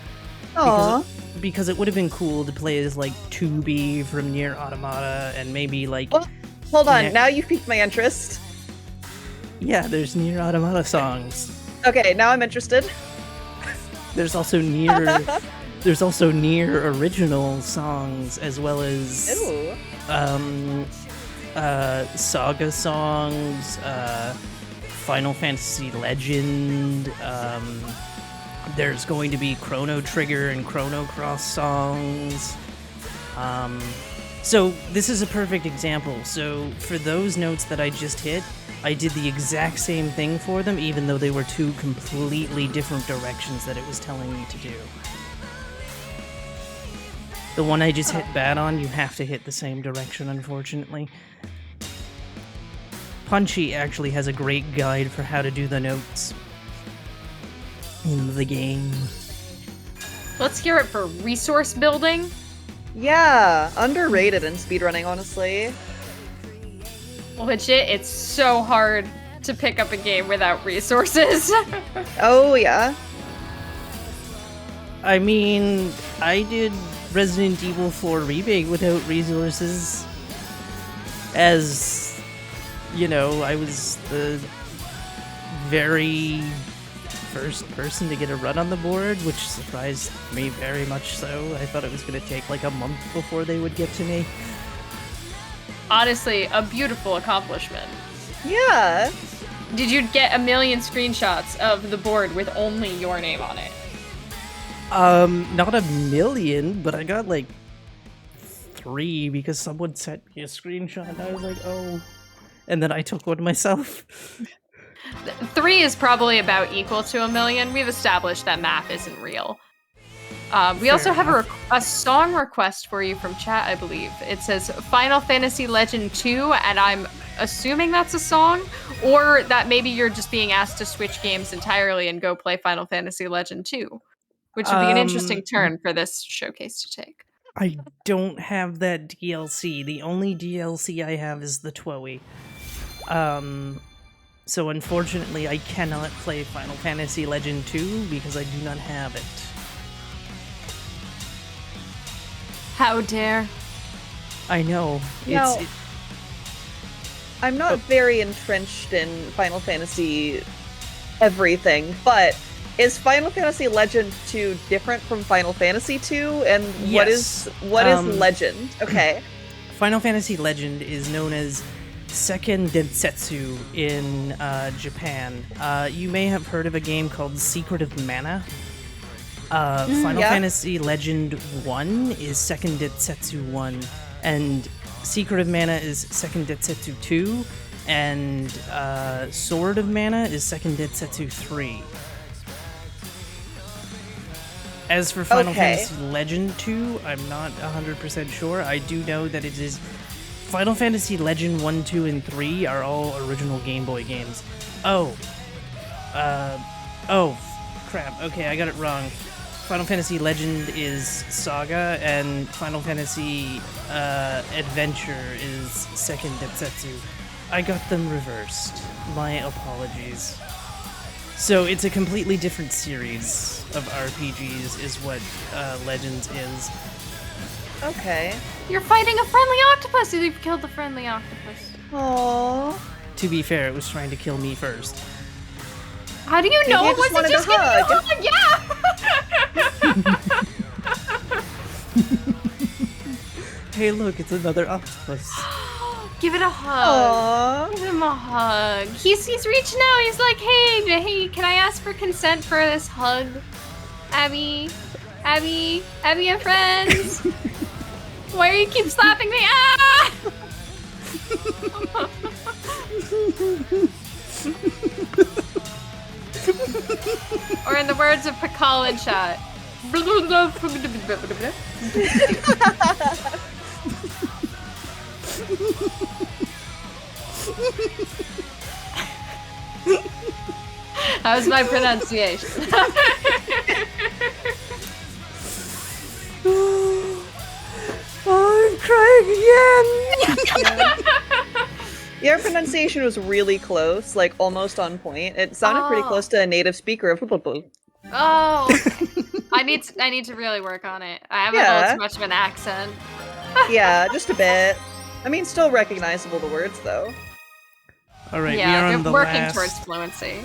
Aww. Because it would have been cool to play as, like, 2B from Nier Automata, and maybe, like... Well, hold on, now you've piqued my interest. Yeah, there's Nier Automata songs. Okay, now I'm interested. There's also Nier... There's also Nier original songs, as well as... Ooh. Saga songs, Final Fantasy Legend, there's going to be Chrono Trigger and Chrono Cross songs. So this is a perfect example. So for those notes that I just hit, I did the exact same thing for them, even though they were two completely different directions that it was telling me to do. The one I just hit bad on, you have to hit the same direction, unfortunately. Punchy actually has a great guide for how to do the notes in the game. Let's hear it for resource building. Yeah, underrated in speedrunning, honestly. Legit, it's so hard to pick up a game without resources. Oh, yeah. I mean, I did Resident Evil 4 Remake without resources. As, you know, I was the very first person to get a run on the board, which surprised me very much so. I thought it was going to take like a month before they would get to me. Honestly, a beautiful accomplishment. Yeah. Did you get 1 million screenshots of the board with only your name on it? Not 1 million, but I got like 3 because someone sent me a screenshot and I was like, oh. And then I took one myself. 3 is probably about equal to 1 million. We've established that math isn't real. We also have a song request for you from chat, I believe. It says Final Fantasy Legend 2, and I'm assuming that's a song, or that maybe you're just being asked to switch games entirely and go play Final Fantasy Legend 2, which would be an interesting turn for this showcase to take. I don't have that DLC. The only DLC I have is the TWOE. So unfortunately I cannot play Final Fantasy Legend 2 because I do not have it. How dare. I know. Now, I'm not very entrenched in Final Fantasy everything, but is Final Fantasy Legend 2 different from Final Fantasy 2? And what is Legend? Okay. Final Fantasy Legend is known as Seiken Densetsu in Japan. You may have heard of a game called Secret of Mana. Final Fantasy Legend 1 is Seiken Densetsu 1, and Secret of Mana is Seiken Densetsu 2, and Sword of Mana is Seiken Densetsu 3. As for Final Fantasy Legend 2, I'm not 100% sure. I do know that it is Final Fantasy Legend 1, 2, and 3 are all original Game Boy games. Oh, crap. Okay, I got it wrong. Final Fantasy Legend is Saga, and Final Fantasy Adventure is Seiken Densetsu. I got them reversed. My apologies. So it's a completely different series of RPGs is what Legends is. Okay. You're fighting a friendly octopus! You've killed the friendly octopus. Aww. To be fair, it was trying to kill me first. How do you know it wasn't just giving you a hug? Yeah! Hey, look, it's another octopus. Give it a hug. Aww. Give him a hug. He's reaching out. He's like, hey, can I ask for consent for this hug? Abbie and friends. Why do you keep slapping me? Ah! Or in the words of Pakal in chat. How's my pronunciation? I'm crying again! Your pronunciation was really close, like almost on point. It sounded pretty close to a native speaker of Oh, okay. I need to really work on it. I haven't got too much of an accent. Yeah, just a bit. I mean, still recognizable the words though. All right, yeah, we are on the working last. towards fluency.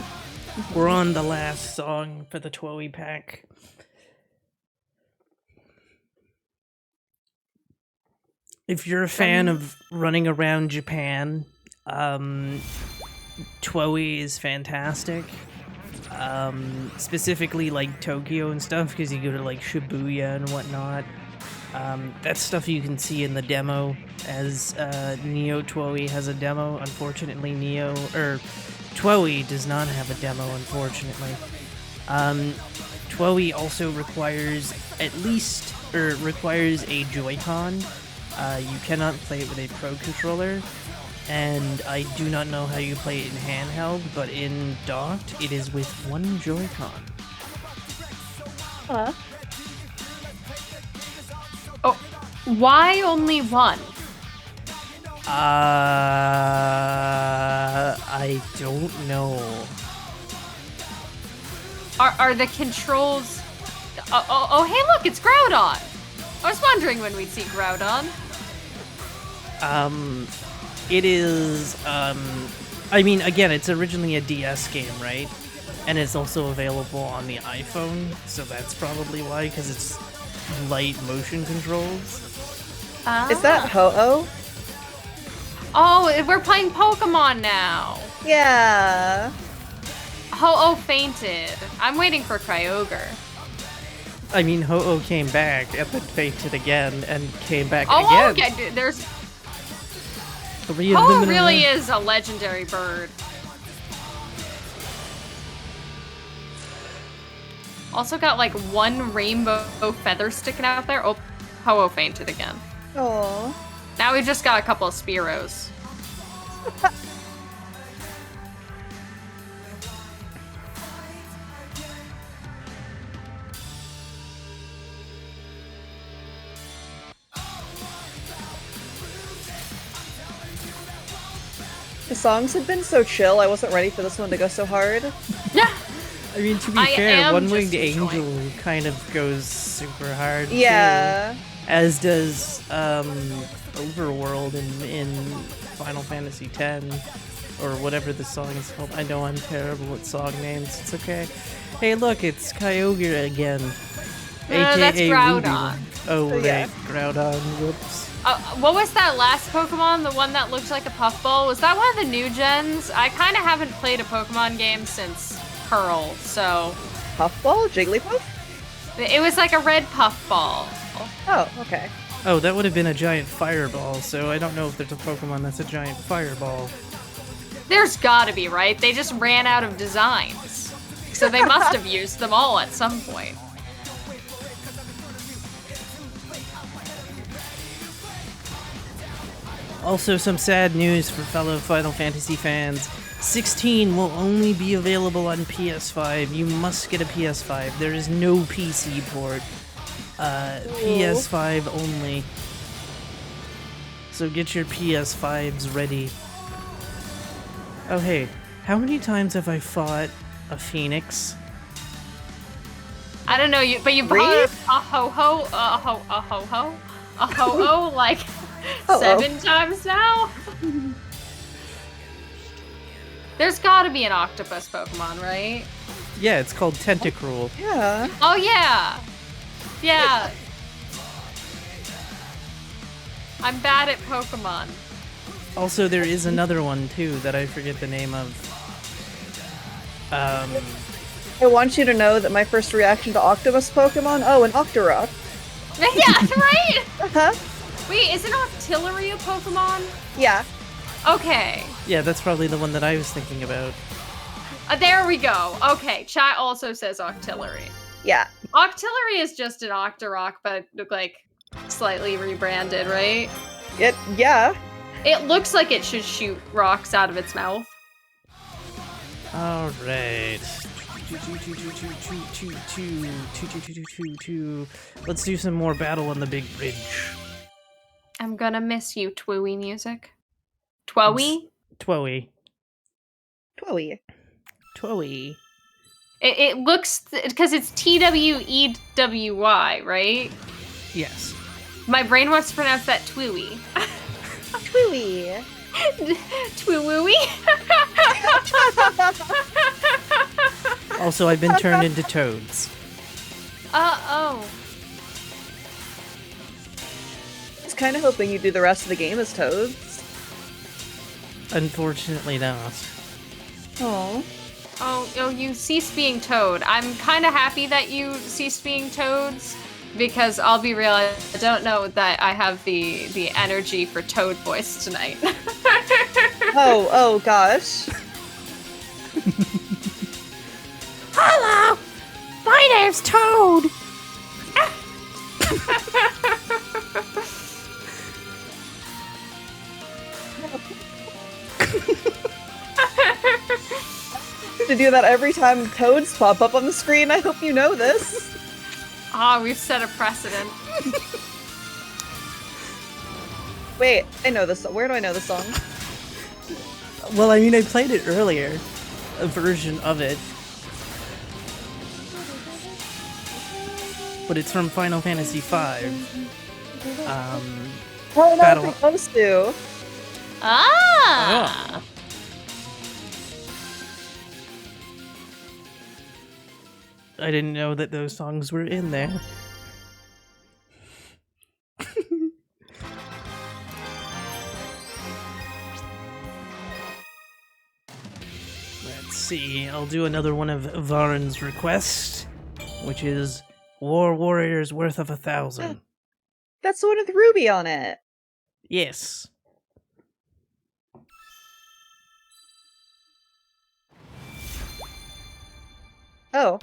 We're on the last song for the TWOE pack. If you're a fan of running around Japan, TWOE is fantastic. Specifically like Tokyo and stuff, because you go to like Shibuya and whatnot. That's stuff you can see in the demo, as Neo TWOE has a demo. Unfortunately, TWOE does not have a demo, unfortunately. TWOE also requires requires a Joy-Con. You cannot play it with a Pro Controller, and I do not know how you play it in handheld, but in docked, it is with one Joy-Con. Huh? Oh, why only one? I don't know. Are the controls... hey, look, it's Groudon. I was wondering when we'd see Groudon. It is, I mean, again, it's originally a DS game, right? And it's also available on the iPhone, so that's probably why, because it's light motion controls. Is that Ho-Oh? Oh, we're playing Pokemon now. Yeah. Ho-Oh fainted. I'm waiting for Kyogre. I mean, Ho-Oh came back and then fainted again and came back Oh, again. okay. There's... Three of them Ho-Oh in a really row. is a legendary bird. Also got like one rainbow feather sticking out there. Oh, Ho-Oh fainted again. Oh. Now we just got a couple of Spearows. The songs had been so chill, I wasn't ready for this one to go so hard. Yeah. I mean, to be I fair, am One Winged just Angel enjoying. kind of goes super hard. Yeah. Too, as does Overworld in Final Fantasy X, or whatever the song is called. I know I'm terrible at song names. It's okay. Hey, look, it's Kyogre again. That's AKA Groudon. Ruby. Oh, right. Yeah. Groudon. Whoops. What was that last Pokemon? The one that looked like a puffball? Was that one of the new gens? I kind of haven't played a Pokemon game since Pearl, so... Puffball? Jigglypuff? It was like a red puffball. Oh, okay. Oh, that would have been a giant fireball, so I don't know if there's a Pokemon that's a giant fireball. There's gotta be, right? They just ran out of designs. So they must have used them all at some point. Also, some sad news for fellow Final Fantasy fans. 16 will only be available on PS5. You must get a PS5. There is no PC port. PS5 only. So get your PS5s ready. Oh hey, how many times have I fought a phoenix? I don't know, but you bought Really? a ho-ho like Uh-oh. 7 times now? There's gotta be an octopus Pokemon, right? Yeah, it's called Tentacruel. Yeah. Oh yeah! Yeah. I'm bad at Pokemon. Also, there is another one too that I forget the name of. I want you to know that my first reaction to octopus Pokemon, oh, an Octorok. Yeah, right? Uh-huh. Wait, isn't Octillery a Pokemon? Yeah. Okay. Yeah, that's probably the one that I was thinking about. There we go. Okay, chat also says Octillery. Yeah. Octillery is just an Octorok, but like slightly rebranded, right? Yeah. It looks like it should shoot rocks out of its mouth. All right. Let's do some more Battle on the Big Bridge. I'm gonna miss you, Twoey music. Twoey? Twoey. Twoey. Twoey. It looks, because it's Twey, right? Yes. My brain wants to pronounce that Twoey. Twoey. Twooey? Also, I've been turned into toads. Oh. I was kind of hoping you'd do the rest of the game as Toads. Unfortunately not. Oh. Oh, you ceased being Toad. I'm kind of happy that you ceased being Toads, because I'll be real, I don't know that I have the energy for Toad voice tonight. Oh gosh. Hello! My name's Toad! To do that every time Toads pop up on the screen, I hope you know this. We've set a precedent. Wait, I know this. Where do I know the song? Well, I mean, I played it earlier. A version of it. but it's from Final Fantasy V. Well, Battle- that's supposed to. Ah! Oh. I didn't know that those songs were in there. Let's see, I'll do another one of Varin's requests, which is War Warriors Worth of 1,000. That's the one with Ruby on it. Yes. Oh.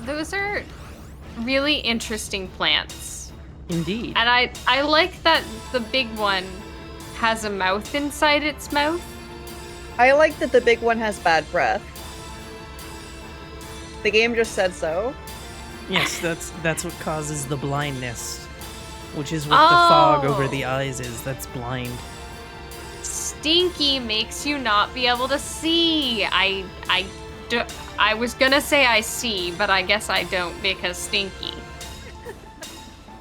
Those are really interesting plants. Indeed. And I like that the big one has a mouth inside its mouth. I like that the big one has bad breath. The game just said so. Yes, that's what causes the blindness, which is what the fog over the eyes is. That's blind. Stinky makes you not be able to see. I was gonna say I see, but I guess I don't because stinky.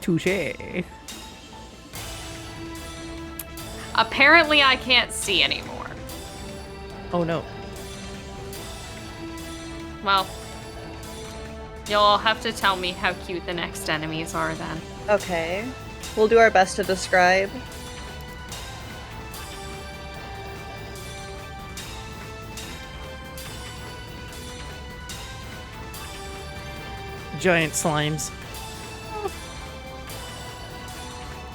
Touché. Apparently I can't see anymore. Oh no. Well, you'll all have to tell me how cute the next enemies are then. Okay. We'll do our best to describe. Giant slimes.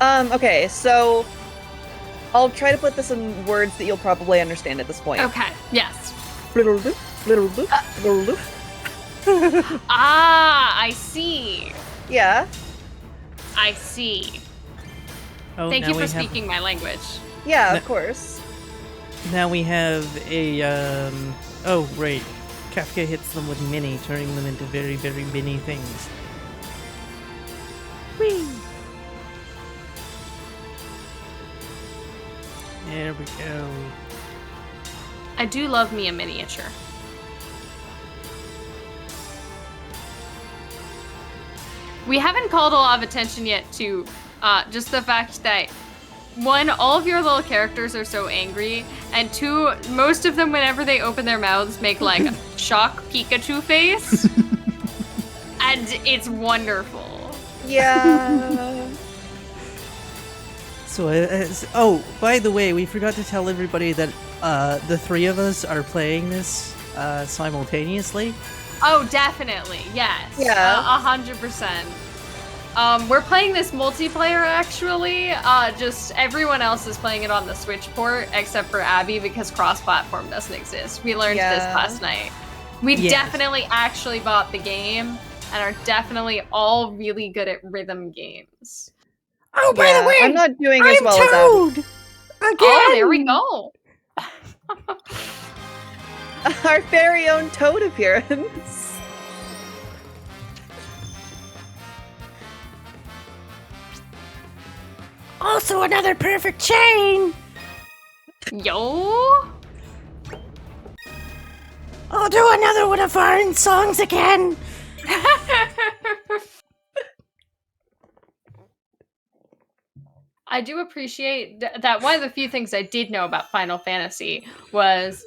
Okay, so I'll try to put this in words that you'll probably understand at this point. Okay, yes. Little loop, little loop, little loop. Ah, I see. Yeah. I see. Oh, Thank now you for we have- speaking my language. Yeah, No- of course. Now we have a, oh, right. Kafka hits them with mini, turning them into very, very mini things. Whee! There we go. I do love me a miniature. We haven't called a lot of attention yet to just the fact that, one, all of your little characters are so angry, and two, most of them, whenever they open their mouths, make like a shock Pikachu face. And it's wonderful. Yeah. So, oh, by the way, we forgot to tell everybody that the three of us are playing this simultaneously. Oh, definitely, yes. Yeah. 100%. We're playing this multiplayer, actually. Just everyone else is playing it on the Switch port, except for Abbie, because cross-platform doesn't exist. We learned this Yeah. last night. We Yes. definitely actually bought the game, and are definitely all really good at rhythm games. Oh, by Yeah, the way, I'm not doing as I'm well as Toad! Again! Oh, there we go. Abbie. Our very own Toad appearance. Also another perfect chain! Yo. I'll do another one of Varin's songs again! I do appreciate that one of the few things I did know about Final Fantasy was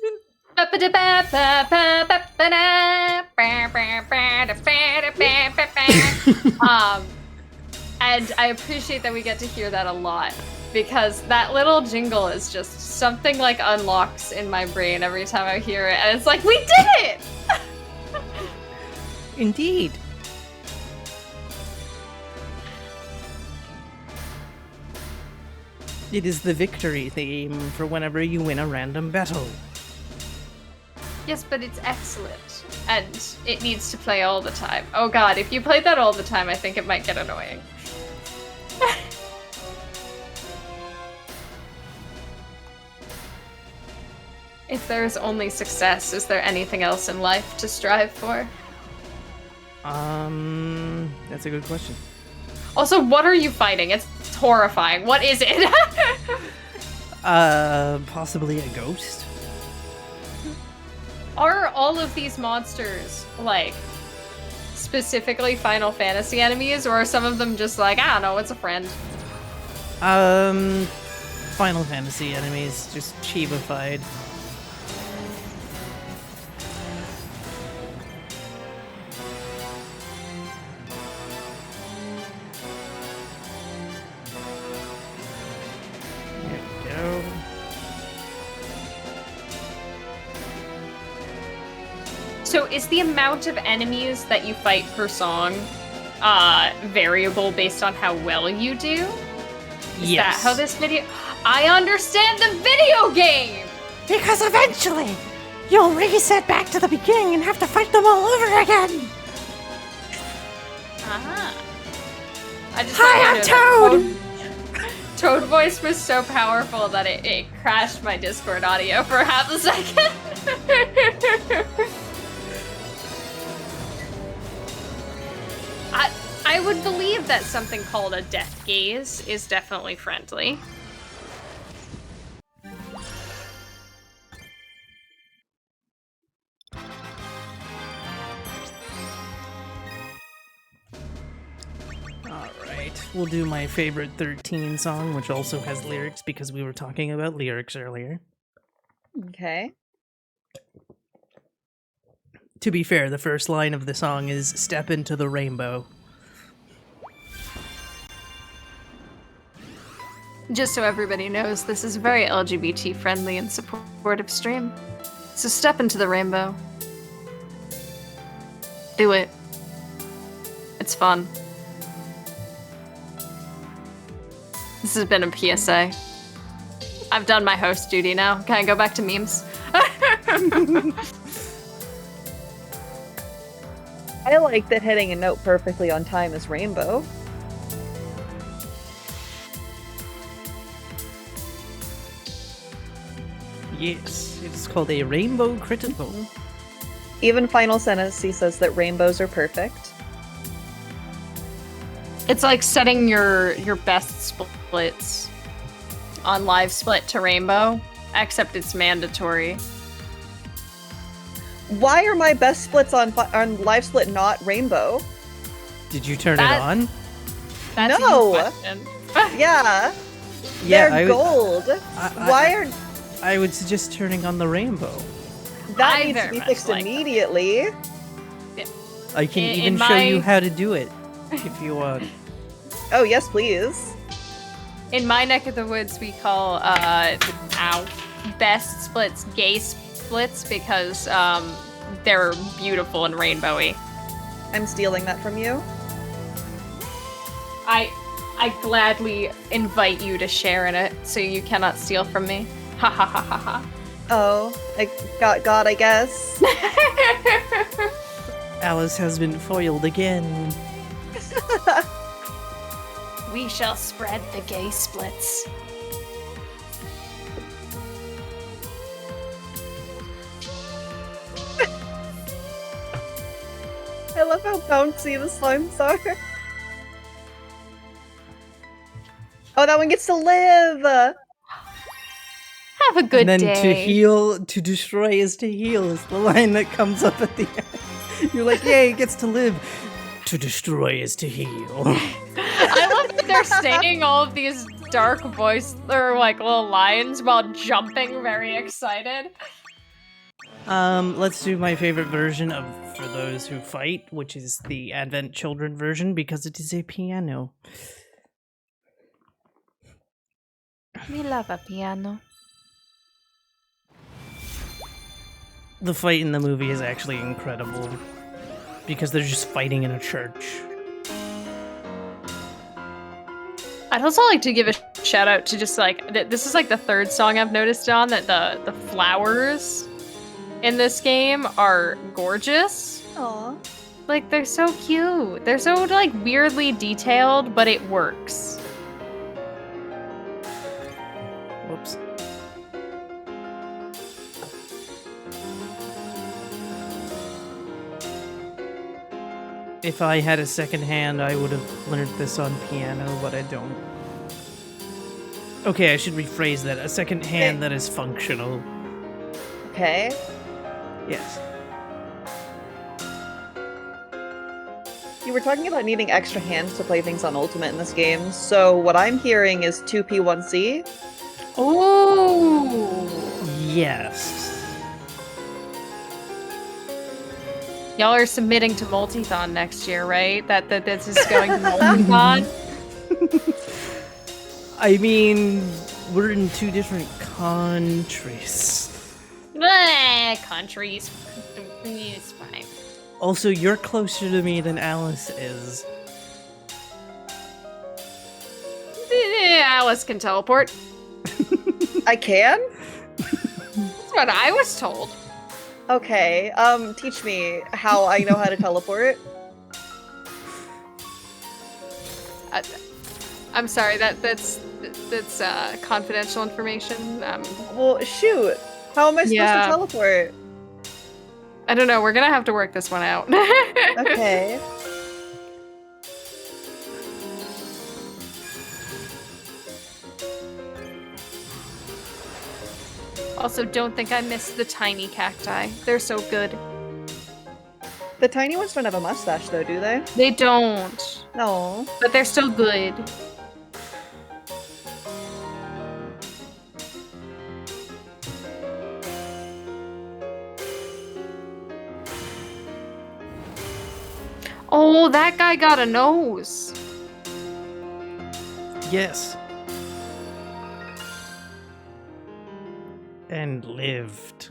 and I appreciate that we get to hear that a lot, because that little jingle is just something like unlocks in my brain every time I hear it, and it's like, we did it! Indeed. It is the victory theme for whenever you win a random battle. Yes, but it's excellent, and it needs to play all the time. Oh god, if you played that all the time, I think it might get annoying. If there's only success, is there anything else in life to strive for? That's a good question. Also, what are you fighting? It's horrifying. What is it? Possibly a ghost? Are all of these monsters, like, specifically Final Fantasy enemies, or are some of them just like, I don't know, it's a friend? Final Fantasy enemies, just Chiba-fied. There we go. So is the amount of enemies that you fight per song variable based on how well you do? Is that how this video... I understand the video game! Because eventually, you'll reset back to the beginning and have to fight them all over again! Hi, I'm Toad! Toad voice was so powerful that it crashed my Discord audio for half a second. I would believe that something called a death gaze is definitely friendly. Alright, we'll do my favorite 13 song, which also has lyrics because we were talking about lyrics earlier. Okay. To be fair, the first line of the song is "Step into the rainbow." Just so everybody knows, this is a very LGBT friendly and supportive stream. So step into the rainbow. Do it. It's fun. This has been a PSA. I've done my host duty now. Can I go back to memes? I like that hitting a note perfectly on time is rainbow. Yes, it's called a rainbow critical. Even Final Fantasy says that rainbows are perfect. It's like setting your best splits on live split to rainbow, except it's mandatory. Why are my best splits on live split not rainbow? Did you turn it on? That's No. a good question. Yeah. Yeah, They're gold. Why are... I would suggest turning on the rainbow. That I needs to very be much fixed like that. immediately. I can In even show you how to do it, if you want. Oh, yes, please. In my neck of the woods, we call best splits gay splits because they're beautiful and rainbowy. I'm stealing that from you. I gladly invite you to share in it, so you cannot steal from me. Ha ha ha ha ha. Oh, I got God, I guess. Alice has been foiled again. We shall spread the gay splits. I love how bouncy the slimes are. Oh, that one gets to live! Have a good and then day. to heal, to destroy is to heal is the line that comes up at the end. You're like, yay, it gets to live. To destroy is to heal. I love that they're singing all of these dark voice or like little lines while jumping very excited. Let's do my favorite version of For Those Who Fight, which is the Advent Children version because it is a piano. We love a piano. The fight in the movie is actually incredible because they're just fighting in a church. I'd also like to give a shout out to just like this is like the third song I've noticed on that the flowers in this game are gorgeous. Aww. Like they're so cute. They're so like weirdly detailed, but it works. Whoops. If I had a second hand, I would have learned this on piano, but I don't. Okay, I should rephrase that. A second hand that is functional. Okay. Yes. were talking about needing extra hands to play things on Ultimate in this game, so what I'm hearing is 2P1C. Oh. Yes. Y'all are submitting to Multithon next year, right? That this is going to Multithon? I mean, we're in 2 different countries. Countries. It's fine. Also, you're closer to me than Alice is. Alice can teleport. I can? That's what I was told. Okay, teach me how I know how to teleport. I'm sorry, that's confidential information. Well, shoot. How am I supposed to teleport? I don't know, we're gonna have to work this one out. Okay. Also, don't think I missed the tiny cacti. They're so good. The tiny ones don't have a mustache, though, do they? They don't. No. But they're still good. Oh, that guy got a nose. Yes. And lived.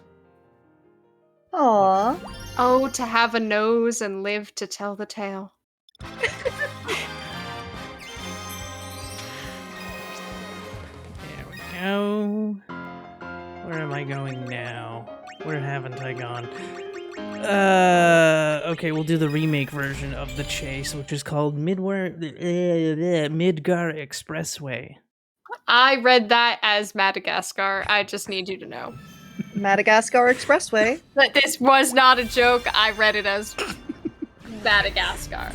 Aww. Oh, to have a nose and live to tell the tale. There we go. Where am I going now? Where haven't I gone? Okay, we'll do the remake version of the chase, which is called Midgar Expressway. I read that as Madagascar. I just need you to know. Madagascar Expressway. But this was not a joke. I read it as Madagascar.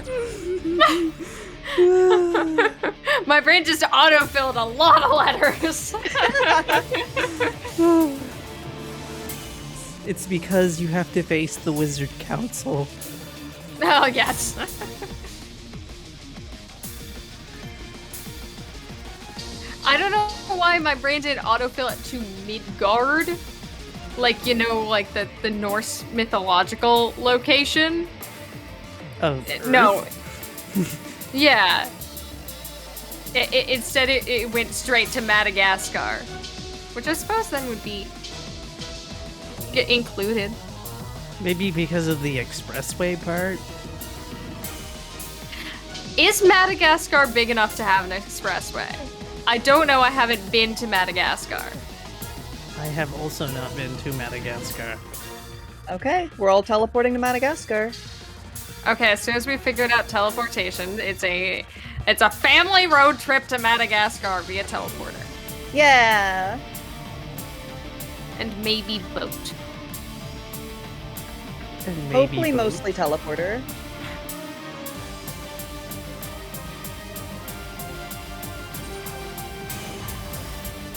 My brain just autofilled a lot of letters. It's because you have to face the Wizard Council. Oh, yes. I don't know why my brain didn't autofill it to Midgard. Like, you know, like the Norse mythological location. Oh, no. Yeah. Instead, it went straight to Madagascar. Which I suppose then would be included. Maybe because of the expressway part? Is Madagascar big enough to have an expressway? I don't know, I haven't been to Madagascar. I have also not been to Madagascar. Okay, we're all teleporting to Madagascar. Okay, as soon as we figured out teleportation, it's a family road trip to Madagascar via teleporter. Yeah. And maybe boat. And maybe Hopefully both. mostly teleporter.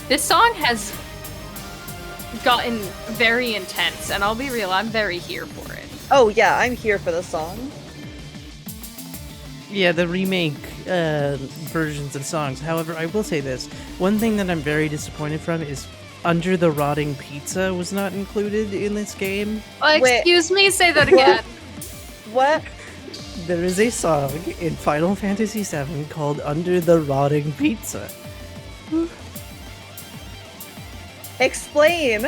This song has gotten very intense, and I'll be real, I'm very here for it. Oh yeah, I'm here for the song. Yeah, the remake versions of songs. However, I will say this. One thing that I'm very disappointed from is Under the Rotting Pizza was not included in this game. Excuse me, say that again. What? There is a song in Final Fantasy VII called Under the Rotting Pizza. Explain!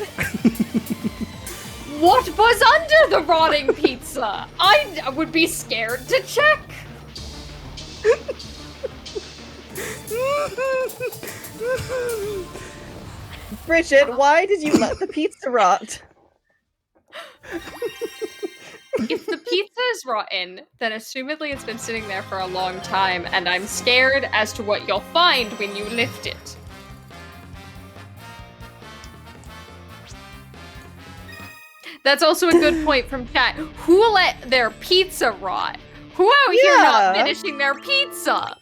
What was under the rotting pizza? I would be scared to check. Bridget, why did you let the pizza rot? If the pizza is rotten, then assumedly it's been sitting there for a long time, and I'm scared as to what you'll find when you lift it. That's also a good point from chat. Who let their pizza rot? Who out here not finishing their pizza?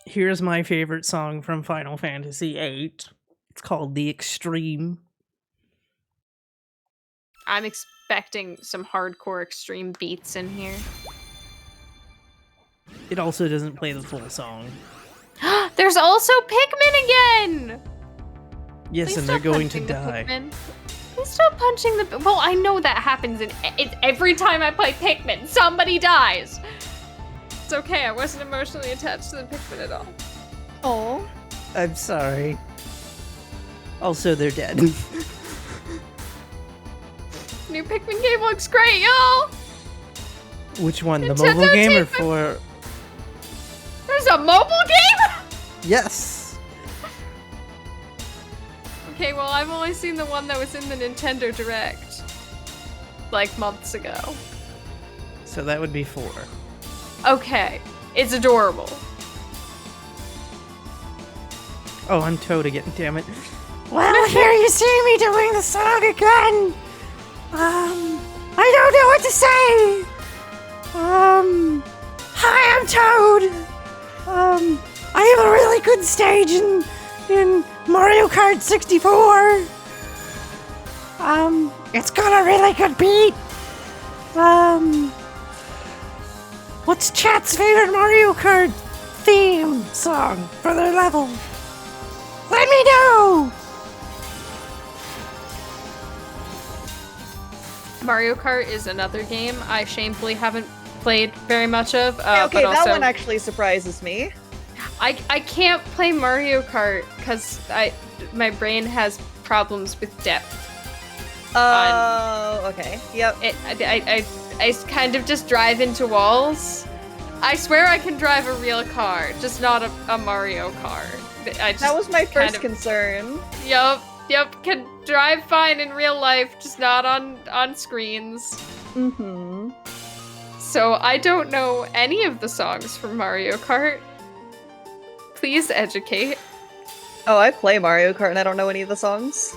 Here's my favorite song from Final Fantasy VIII. It's called The Extreme. I'm expecting some hardcore extreme beats in here. It also doesn't play the full song. There's also Pikmin again! Yes, Please and they're stop going to punching the die. Pikmin. Please stop punching the... Well, I know that happens every time I play Pikmin. Somebody dies. It's okay, I wasn't emotionally attached to the Pikmin at all. Oh. I'm sorry. Also, they're dead. New Pikmin game looks great, y'all! Which one? The Nintendo, mobile game or take for... There's a mobile game?! Yes! Okay, well, I've only seen the one that was in the Nintendo Direct. Like, months ago. So that would be 4. Okay. It's adorable. Oh, I'm Toad again, damn it. Well, here you see me doing the song again. I don't know what to say. Hi, I'm Toad. I have a really good stage in Mario Kart 64. It's got a really good beat. What's chat's favorite Mario Kart theme song for their level? Let me know. Mario Kart is another game I shamefully haven't played very much of. Okay, but that also, one actually surprises me. I can't play Mario Kart because my brain has problems with depth. Oh, okay. Yep. I kind of just drive into walls. I swear I can drive a real car, just not a Mario car. That was my first concern. Yup, can drive fine in real life, just not on screens. Mm-hmm. So I don't know any of the songs from Mario Kart. Please educate. Oh, I play Mario Kart and I don't know any of the songs.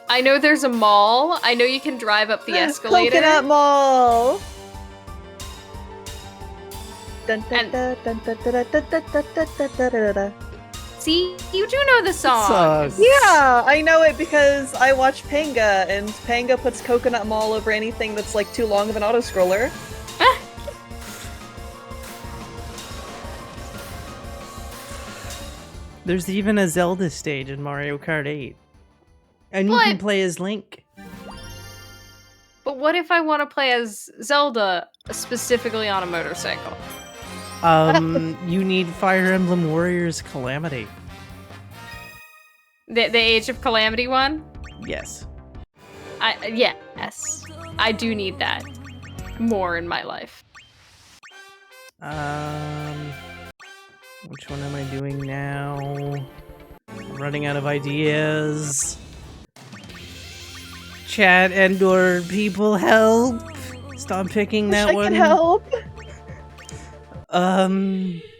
I know there's a mall. I know you can drive up the escalator. Coconut Mall! Dun, dun, dun, dun, dun, dun, dun, dun, dun, dun, dun, dun, dun. See, you do know the song. Songs. Yeah, I know it because I watch Panga, and Panga puts Coconut Mall over anything that's like too long of an autoscroller. There's even a Zelda stage in Mario Kart 8. And you What? can play as Link. But what if I want to play as Zelda, specifically on a motorcycle? You need Fire Emblem Warriors Calamity. The Age of Calamity one? Yes. Yes. I do need that more in my life. Which one am I doing now? I'm running out of ideas. Chat and/or people help. Stop picking that I one. can help.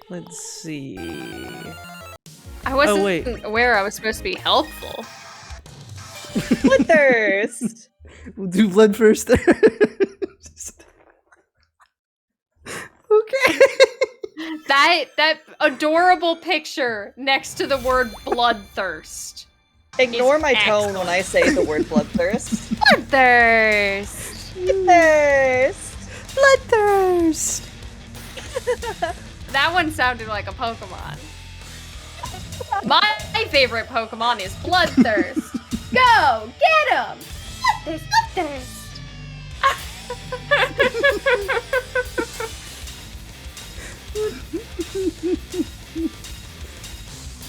Let's see. I wasn't wait. aware I was supposed to be helpful. Bloodthirst. We'll do blood first. Okay. That adorable picture next to the word bloodthirst. Ignore Is my tone excellent. when I say the word bloodthirst. Bloodthirst. Bloodthirst. Bloodthirst. That one sounded like a Pokemon. My favorite Pokemon is Bloodthirst. Go, get him! Bloodthirst,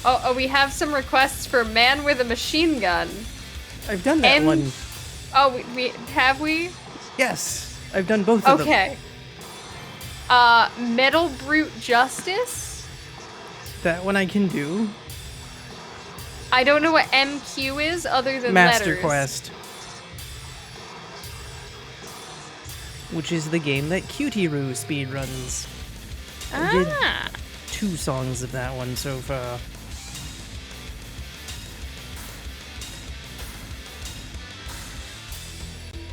oh, we have some requests for Man with a Machine Gun. I've done that one. Oh, have we? Yes, I've done both of them. Okay. Metal Brute Justice? That one I can do. I don't know what MQ is other than Master letters. Quest. Which is the game that Cutieroo speedruns. I did 2 songs of that one so far.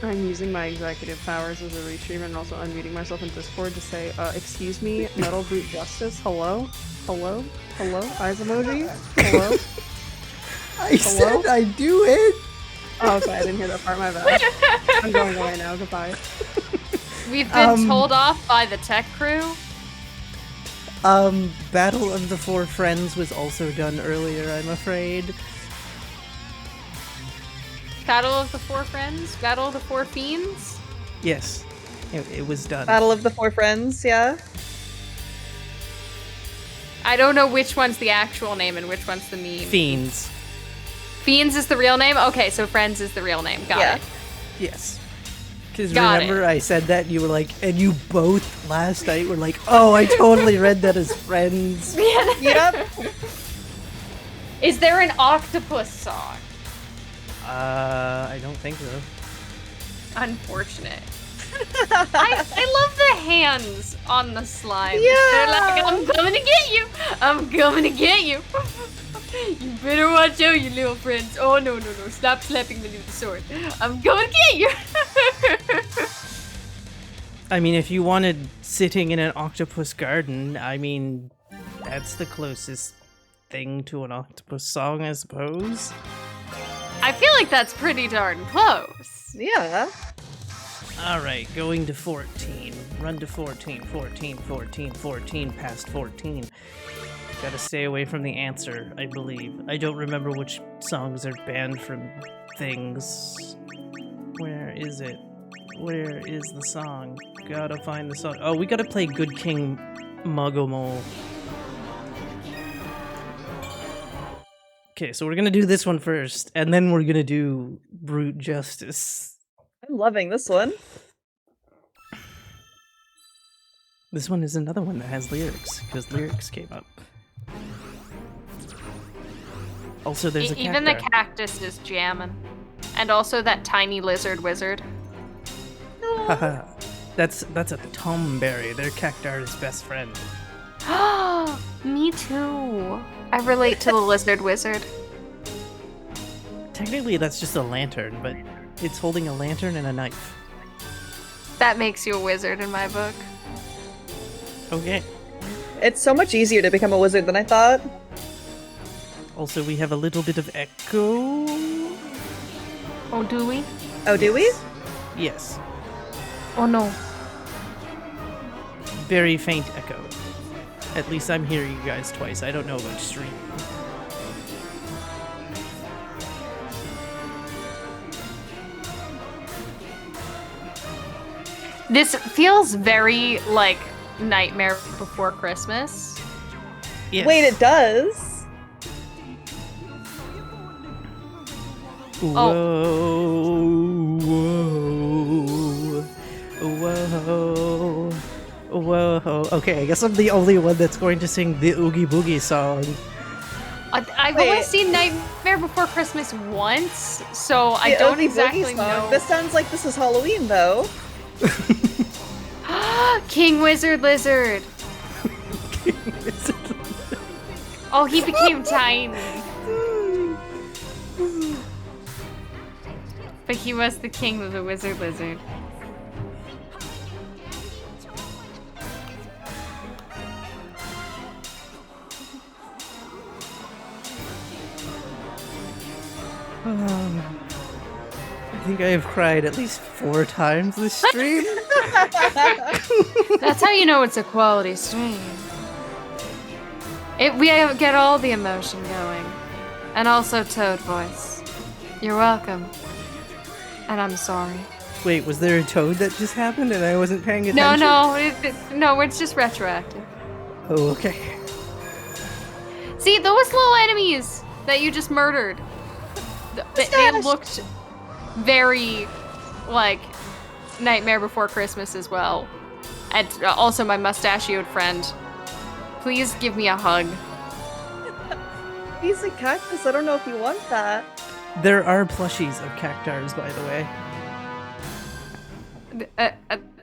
I'm using my executive powers as a restreamer and also unmuting myself in Discord to say, excuse me, Metal Brute Justice, hello? Hello? Hello? Eyes emoji? Hello? I said I'd do it! Oh, okay, I didn't hear that part, my bad. I'm going away now, goodbye. We've been told off by the tech crew. Battle of the Four Friends was also done earlier, I'm afraid. Battle of the Four Friends? Battle of the Four Fiends? Yes, it was done. Battle of the Four Friends, yeah. I don't know which one's the actual name and which one's the meme. Fiends. Fiends is the real name? Okay, so Friends is the real name. Got it. Yes. Because Got remember I said that and you were like, and you both last night were like, oh, I totally read that as Friends. Yep. Is there an octopus song? I don't think so. Unfortunate. I love the hands on the slime. Yeah. They're like, I'm coming to get you. I'm coming to get you. You better watch out, you little friends. Oh, no. Stop slapping the little sword. I'm going to get you. I mean, if you wanted sitting in an octopus garden, I mean, that's the closest thing to an octopus song, I suppose. I feel like that's pretty darn close. Yeah. All right, going to 14. Run to 14, 14, 14, 14, past 14. Gotta stay away from the answer, I believe. I don't remember which songs are banned from things. Where is it? Where is the song? Gotta find the song. Oh, we gotta play Good King Muggle. Okay, so we're gonna do this one first, and then we're gonna do Brute Justice. I'm loving this one. This one is another one that has lyrics, because lyrics came up. Also, there's a cacti. Even the cactus is jamming. And also that tiny lizard wizard. Haha. That's a tomberry. They're Cactar's best friend. Me too. I relate to the lizard wizard. Technically, that's just a lantern, but it's holding a lantern and a knife. That makes you a wizard in my book. Okay. It's so much easier to become a wizard than I thought. Also, we have a little bit of echo. Oh, do we? Oh, do we? Yes. Oh, no. Very faint echo. At least I'm hearing you guys twice. I don't know about stream. This feels very like Nightmare Before Christmas. Yes. Wait, it does? Whoa, whoa, whoa. Okay, I guess I'm the only one that's going to sing the Oogie Boogie song. I've only seen Nightmare Before Christmas once, so I The don't Oogie Boogie exactly song. know. This sounds like this is Halloween, though. King Wizard Lizard. Oh, he became tiny. But he was the king of the Wizard Lizard. I think I have cried at least 4 times this stream. That's how you know it's a quality stream. We get all the emotion going. And also Toad voice. You're welcome. And I'm sorry. Wait, was there a toad that just happened and I wasn't paying attention? No, it's just retroactive. Oh, okay. See, those little enemies that you just murdered, they looked very like Nightmare Before Christmas as well. And also my mustachioed friend. Please give me a hug. He's a cactus. I don't know if you want that. There are plushies of cactars, by the way.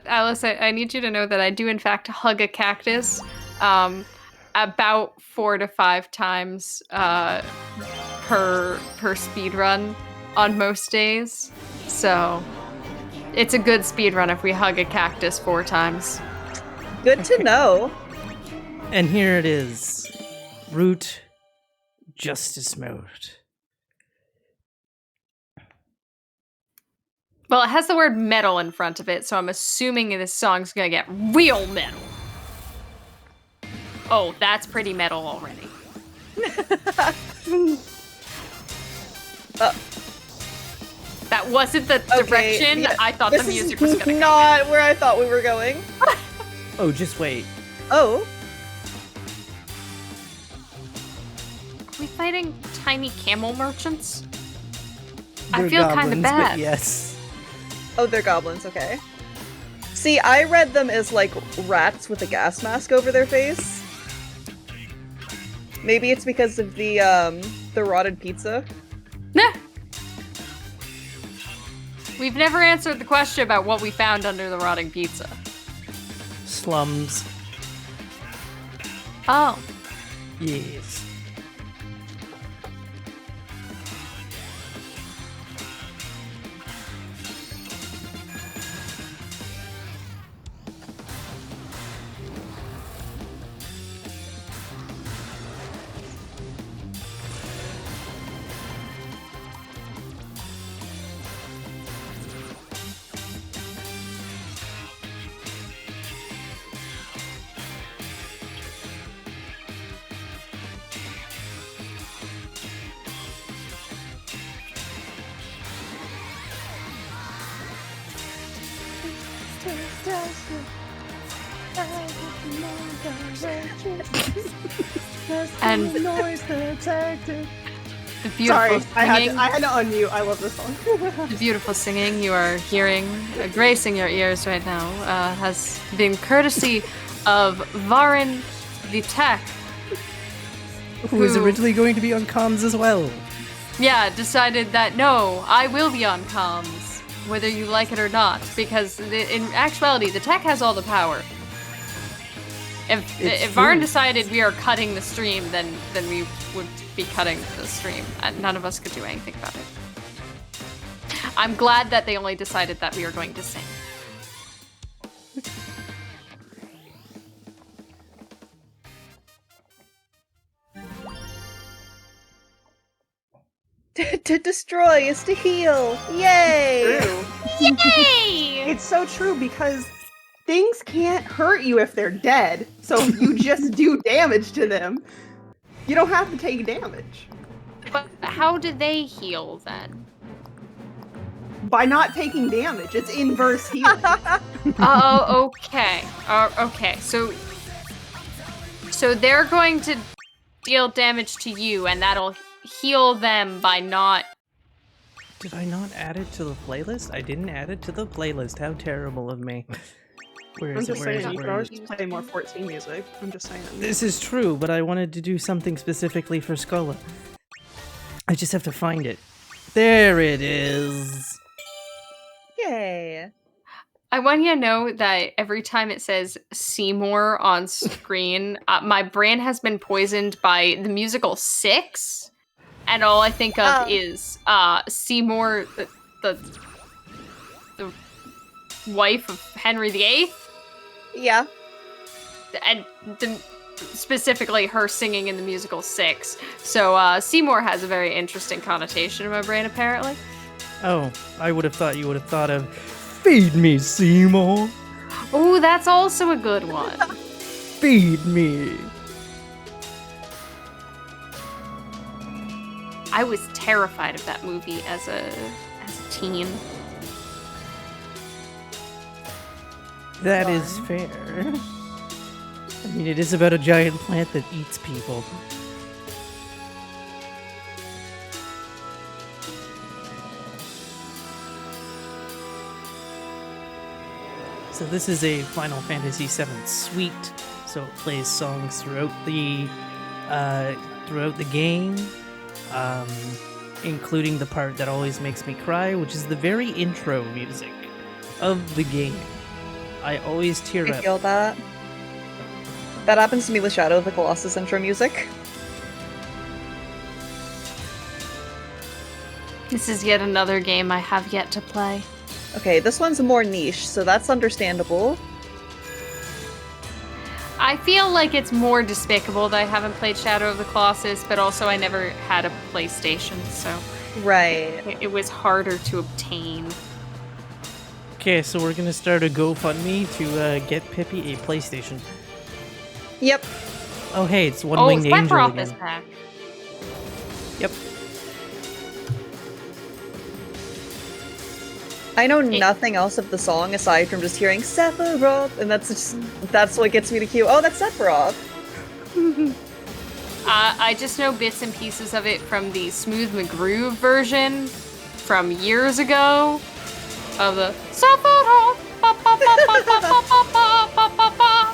Alice, I need you to know that I do in fact hug a cactus about 4 to 5 times per speed run on most days. So it's a good speed run if we hug a cactus 4 times. Good to know. And here it is. Root Justice Mode. Well, it has the word metal in front of it, so I'm assuming this song's gonna get real metal. Oh, that's pretty metal already. That wasn't the direction I thought the music was gonna go. Not where I thought we were going. Oh, just wait. Oh. Are we fighting tiny camel merchants? They're I feel kind goblins, of but bad. yes. Oh, they're goblins, okay. See, I read them as, like, rats with a gas mask over their face. Maybe it's because of the rotted pizza. Nah. We've never answered the question about what we found under the rotting pizza. Slums. Oh. Yes. And the beautiful Sorry, singing, I had to unmute. I love this song. the beautiful singing you are hearing, gracing your ears right now, has been courtesy of Varin the Tech. Who was originally going to be on comms as well. Yeah, decided that no, I will be on comms, whether you like it or not, because in actuality, the tech has all the power. If Varin decided we are cutting the stream, then we would be cutting the stream, and none of us could do anything about it. I'm glad that they only decided that we were going to sing. To destroy is to heal. Yay! True. Yay! It's so true because things can't hurt you if they're dead. So you just do damage to them. You don't have to take damage. But how do they heal then? By not taking damage. It's inverse healing. Oh, okay. Okay, so they're going to deal damage to you, and that'll heal them by not... Did I not add it to the playlist? I didn't add it to the playlist. How terrible of me. Where I'm is it? just Where is saying, it? you can Where always is it? play more 14 music. I'm just saying. This is true, but I wanted to do something specifically for Scola. I just have to find it. There it is. Yay! I want you to know that every time it says Seymour on screen, my brain has been poisoned by the musical Six, and all I think of is Seymour, the wife of Henry VIII. Yeah. And specifically her singing in the musical Six. So Seymour has a very interesting connotation in my brain, apparently. Oh, I would have thought you would have thought of Feed Me, Seymour. Oh, that's also a good one. Feed me. I was terrified of that movie as a teen. That is fair. I mean, it is about a giant plant that eats people. So this is a Final Fantasy VII suite, so it plays songs throughout the game, including the part that always makes me cry, which is the very intro music of the game. I always tear I up. feel that. That happens to me with Shadow of the Colossus intro music. This is yet another game I have yet to play. Okay, this one's more niche, so that's understandable. I feel like it's more despicable that I haven't played Shadow of the Colossus, but also I never had a PlayStation, so Right. it was harder to obtain. Okay, so we're gonna start a GoFundMe to get Pippi a PlayStation. Yep. Oh, hey, it's One-Winged Angel Sephiroth again. is back. Yep. I know nothing else of the song aside from just hearing Sephiroth, and that's what gets me to queue. Oh, that's Sephiroth. I just know bits and pieces of it from the Smooth McGroove version from years ago of the Sephiroth. Ba, ba, ba, ba, ba, ba, ba, ba, ba, ba.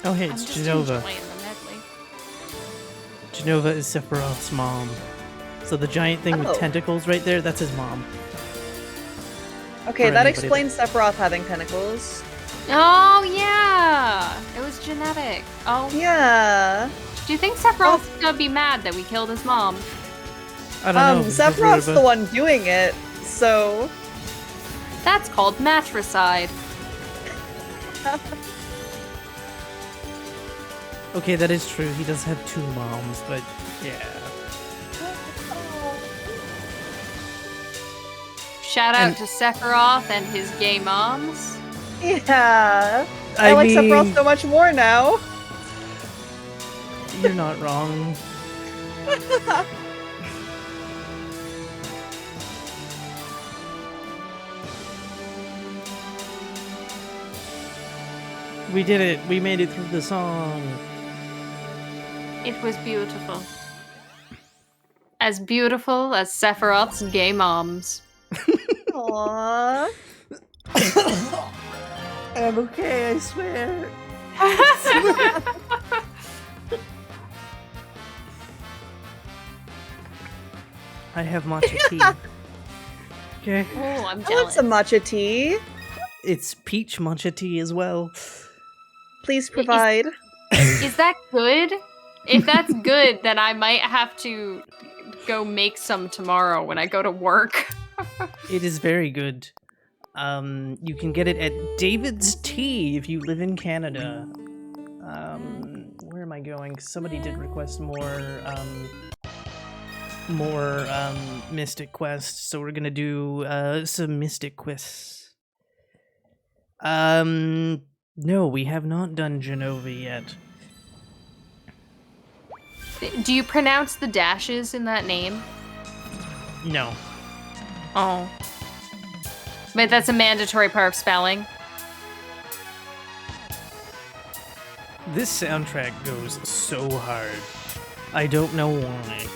Oh, hey, I'm it's just Genova. enjoying the medley. Genova is Sephiroth's mom. So the giant thing Oh. with tentacles right there, that's his mom. Okay, For that anybody explains Sephiroth having tentacles. Oh yeah, it was genetic. Oh, Yeah. do you think Sephiroth's gonna be mad that we killed his mom? I don't know. Sephiroth's the one doing it, so... That's called matricide. Okay, that is true. He does have two moms, but yeah. Shout out to Sephiroth and his gay moms. Yeah. I like mean, Sephiroth so much more now. You're not wrong. We did it. We made it through the song. It was beautiful. As beautiful as Sephiroth's gay moms. Aww. I'm okay, I swear. I have matcha tea. Okay. Oh, I'm I want jealous. some matcha tea. It's peach matcha tea as well. Please provide. Is that good? If that's good, then I might have to go make some tomorrow when I go to work. It is very good. You can get it at David's Tea if you live in Canada. Where am I going? Somebody did request more Mystic quests, so we're gonna do some Mystic quests. No, we have not done Genova yet. Do you pronounce the dashes in that name? No. Oh. But that's a mandatory part of spelling. This soundtrack goes so hard. I don't know why.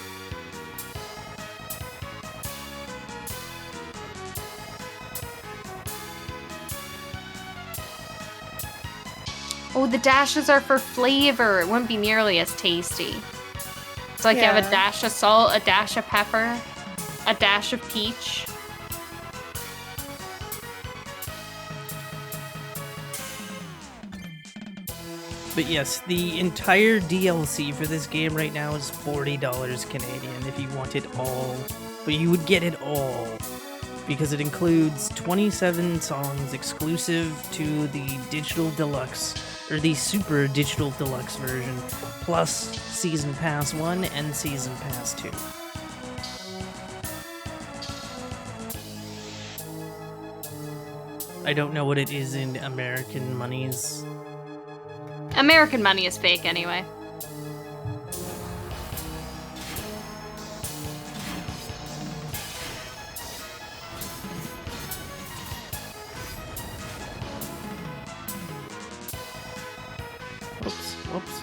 Oh, the dashes are for flavor. It wouldn't be nearly as tasty. It's like you have a Yeah. dash of salt, a dash of pepper, a dash of peach. But yes, the entire DLC for this game right now is $40 Canadian if you want it all. But you would get it all. Because it includes 27 songs exclusive to the Digital Deluxe, or the Super Digital Deluxe version, plus Season Pass 1 and Season Pass 2. I don't know what it is in American monies. American money is fake anyway. Whoops, whoops.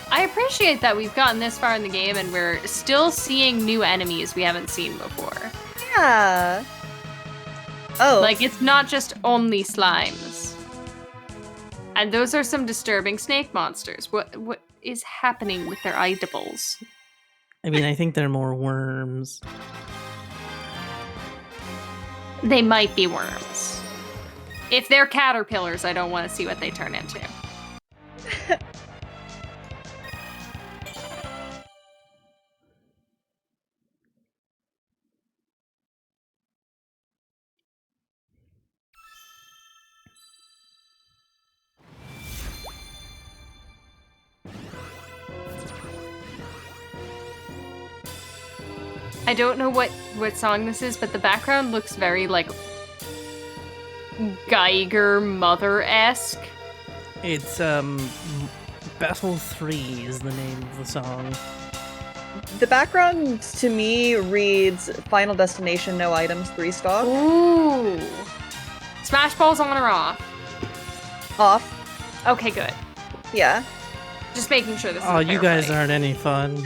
I appreciate that we've gotten this far in the game and we're still seeing new enemies we haven't seen before. Yeah. Oh. Like, it's not just only slimes. And those are some disturbing snake monsters. What is happening with their eatables? I mean, I think they're more worms. They might be worms. If they're caterpillars, I don't want to see what they turn into. I don't know what song this is, but the background looks very, like, Geiger Mother-esque. It's, Battle 3 is the name of the song. The background to me reads Final Destination, no items, 3 stock. Ooh. Smash Balls on or off? Off. Okay, good. Yeah. Just making sure this is Oh, a you fair guys fight. aren't any fun.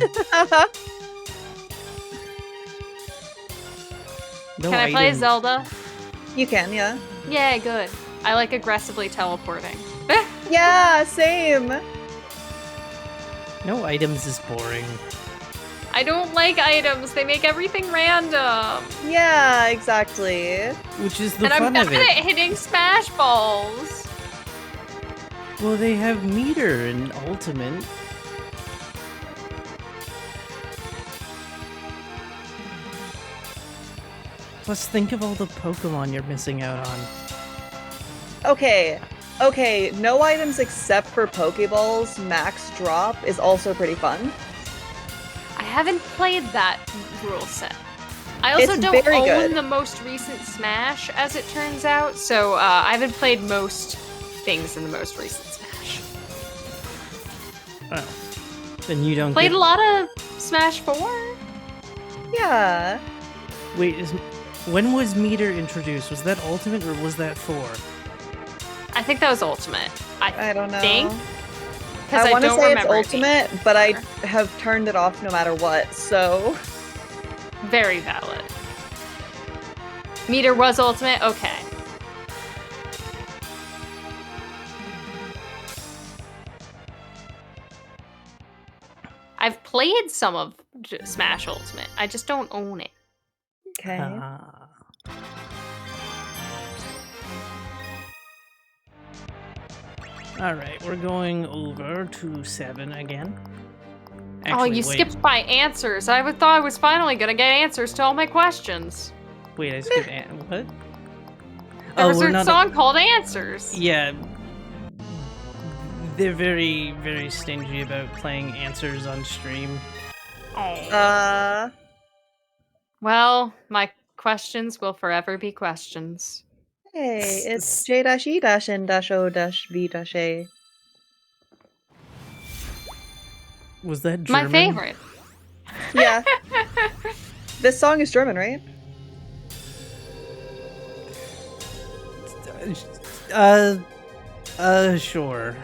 No Can I play items. Zelda? You can, yeah. Yeah, good. I like aggressively teleporting. Yeah, same. No items is boring. I don't like items. They make everything random. Yeah, exactly. Which is the And I'm fun bad of at it. hitting Smash Balls. Well, they have meter and ultimate. Plus, think of all the Pokemon you're missing out on. Okay, no items except for Pokeballs, max drop is also pretty fun. I haven't played that rule set. I also It's don't very own good. the most recent Smash, as it turns out, so I haven't played most things in the most recent Smash. Oh. Then you don't Played get... a lot of Smash 4? Yeah. Wait, when was meter introduced? Was that ultimate or was that 4? I think that was Ultimate. I don't know. Think? Because I want to don't say it's remember it being ultimate, but I before. have turned it off no matter what, so... Very valid. Meter was Ultimate? Okay. I've played some of Smash Ultimate. I just don't own it. Okay. Ah. Alright, we're going over to 7 again. Oh, you wait. skipped by answers. I thought I was finally gonna get answers to all my questions. Wait, I skipped what? There was we're a not- song called Answers. Yeah. They're very, very stingy about playing answers on stream. Well, my questions will forever be questions. Hey, it's J-E-N-O-V-A. Was that My German? favorite. Yeah. This song is German, right? Sure.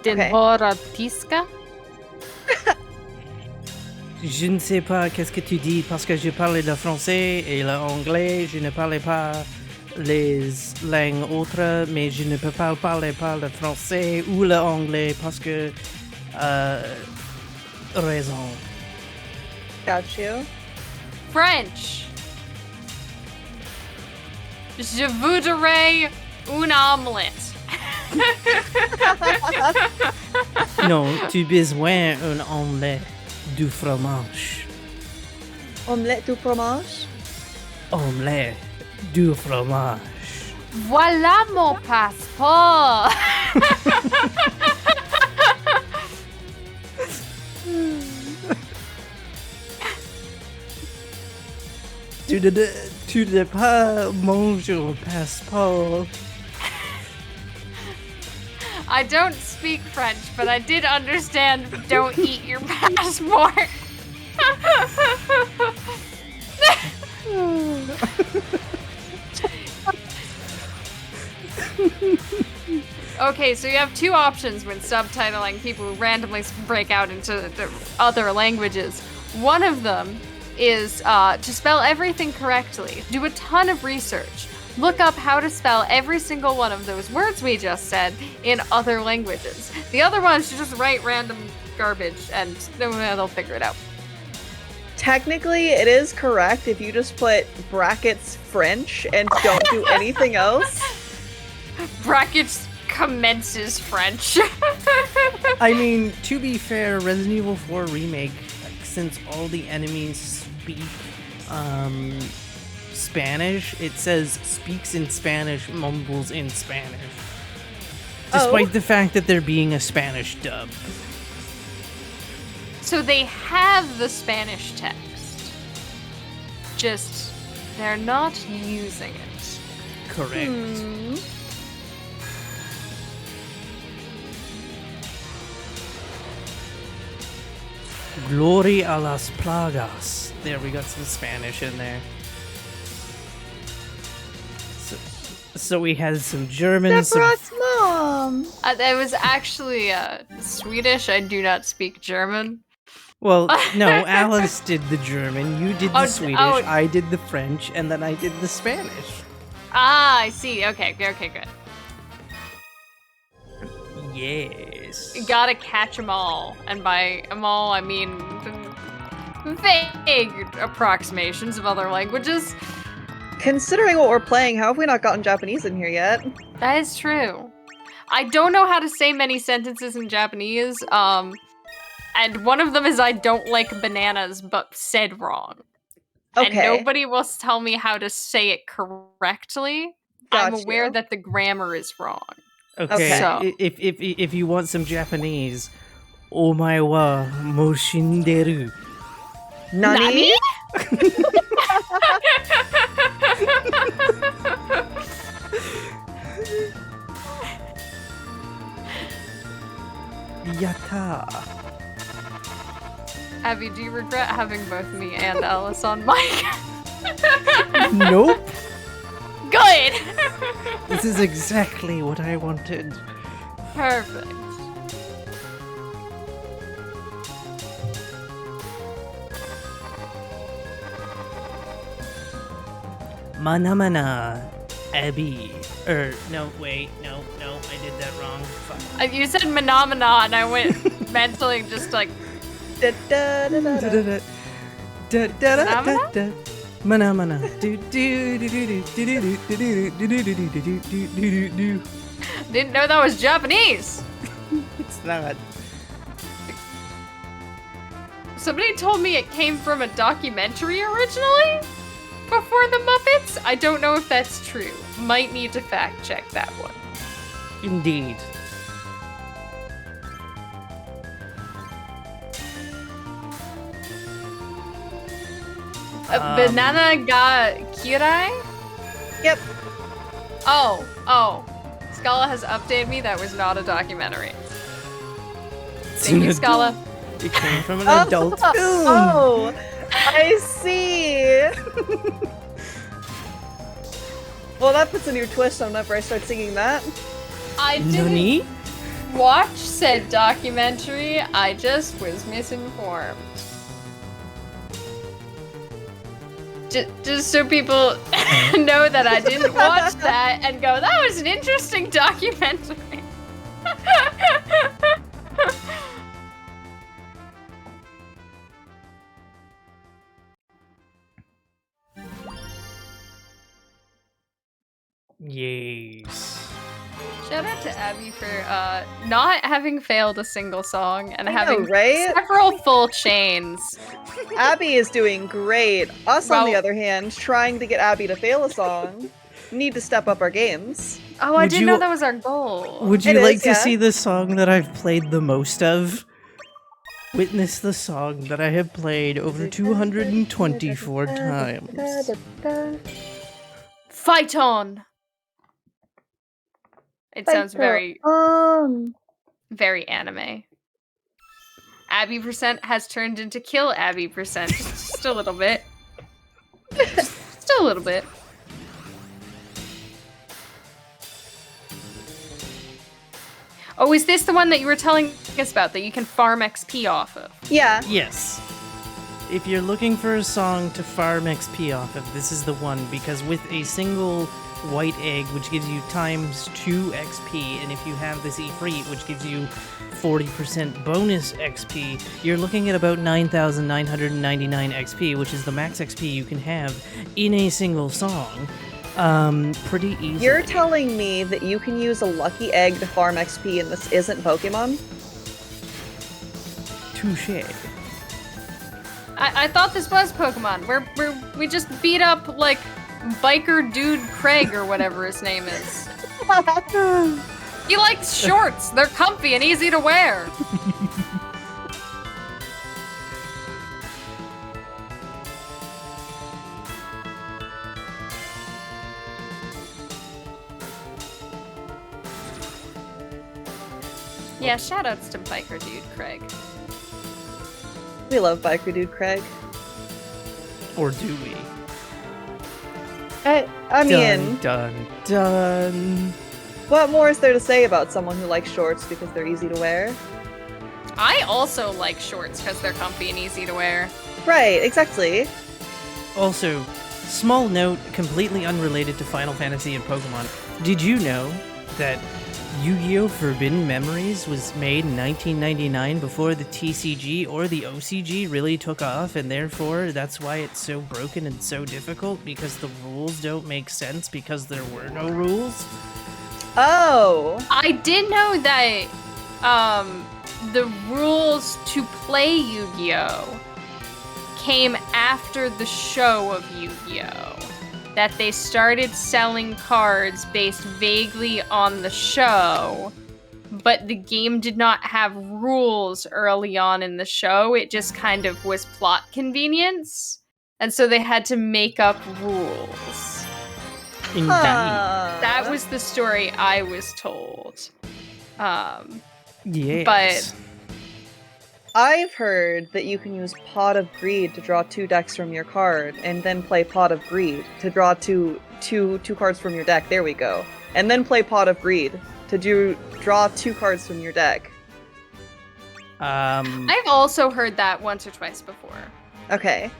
Den Okay. Horatiska? Je ne sais pas qu'est-ce que tu dis parce que je parle le français et l'anglais. Je ne parle pas les langues autres, mais je ne peux pas parler le français ou l'anglais parce que raison. Got you. French. Je voudrais une omelette. Non, tu besoin un omelette du fromage. Omelette du fromage? Omelette du fromage. Voilà mon passeport. Tu n'as pas mangé un passeport. I don't speak French, but I did understand don't eat your passport. Okay, so you have two options when subtitling people who randomly break out into the other languages. One of them is to spell everything correctly. Do a ton of research. Look up how to spell every single one of those words we just said in other languages. The other ones, you just write random garbage and they'll figure it out. Technically, it is correct if you just put brackets French and don't do anything else. Brackets commences French. I mean, to be fair, Resident Evil 4 Remake, since all the enemies speak Spanish, it says speaks in Spanish, mumbles in Spanish. Despite the fact that they're being a Spanish dub. So they have the Spanish text. Just, they're not using it. Correct. Glory a las plagas. There, we got some Spanish in there. So we had some German. Sephiroth's mom! That was actually Swedish. I do not speak German. Well, no, Alice did the German, you did the Swedish, I did the French, and then I did the Spanish. Ah, I see. Okay, good. Yes. You gotta catch them all. And by them all, I mean vague approximations of other languages. Considering what we're playing, how have we not gotten Japanese in here yet? That is true. I don't know how to say many sentences in Japanese, and one of them is I don't like bananas, but said wrong. Okay. And nobody will tell me how to say it correctly. I'm aware that the grammar is wrong. Okay, So. if you want some Japanese, omae wa moshinderu. Nani? Yatta. Abbie, do you regret having both me and Alice on mic? Nope. Good! This is exactly what I wanted. Perfect. Mana Abbie. No, wait, no, I did that wrong. Fuck. You said phenomena, and I went mentally just like. Mana. Didn't know that was Japanese. It's not. Somebody told me it came from a documentary originally before the Muppets. I don't know if that's true. Might need to fact check that one. Indeed. Banana ga Kirai? Yep. Oh. Scala has updated me. That was not a documentary. Thank you, Scala. It came from an adult film. Oh, I see. Well, that puts a new twist on whenever I start singing that. I didn't watch said documentary. I just was misinformed. Just so people know that I didn't watch that and go, that was an interesting documentary. Yes. Shout out to Abbie for not having failed a single song and having right? several full chains. Abbie is doing great. Us, on the other hand, trying to get Abbie to fail a song. Need to step up our games. Oh, I didn't know that was our goal. Would you like to see the song that I've played the most of? Witness the song that I have played over 224 times. Fight on! It sounds very, very anime. Abbie% has turned into Kill Abbie%. Just a little bit. Just a little bit. Oh, is this the one that you were telling us about that you can farm XP off of? Yeah. Yes. If you're looking for a song to farm XP off of, this is the one, because with a single white egg, which gives you times 2 XP, and if you have this Ifrit, which gives you 40% bonus XP, you're looking at about 9,999 XP, which is the max XP you can have in a single song. Pretty easy. You're telling me that you can use a lucky egg to farm XP and this isn't Pokemon? Touché. I thought this was Pokemon. We just beat up like biker dude Craig or whatever his name is. He likes shorts. They're comfy and easy to wear. Yeah, shoutouts to biker dude Craig. We love Biker Dude Craig. Or do we? I mean, dun. what more is there to say about someone who likes shorts because they're easy to wear? I also like shorts because they're comfy and easy to wear. Right, exactly. Also, small note, completely unrelated to Final Fantasy and Pokemon. Did you know that Yu-Gi-Oh! Forbidden Memories was made in 1999 before the TCG or the OCG really took off, and therefore that's why it's so broken and so difficult, because the rules don't make sense because there were no rules? Oh! I did know that the rules to play Yu-Gi-Oh! Came after the show of Yu-Gi-Oh! That they started selling cards based vaguely on the show, but the game did not have rules early on in the show. It just kind of was plot convenience, and so they had to make up rules. Indeed. That was the story I was told. Yes. But I've heard that you can use Pot of Greed to draw 2 decks from your card, and then play Pot of Greed to draw two cards from your deck. There we go. And then play Pot of Greed to draw 2 cards from your deck. I've also heard that once or twice before. Okay.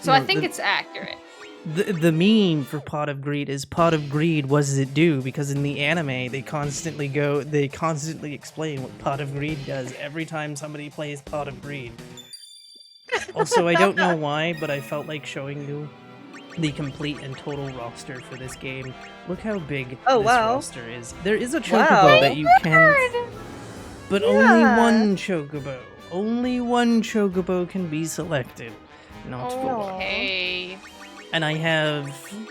So I think it's accurate. The meme for Pot of Greed is Pot of Greed, what does it do? Because in the anime, they constantly explain what Pot of Greed does every time somebody plays Pot of Greed. Also, I don't know why, but I felt like showing you the complete and total roster for this game. Look how big this roster is. There is a chocobo that you can... But only one chocobo. Only one chocobo can be selected. Not four. Okay. And I have 6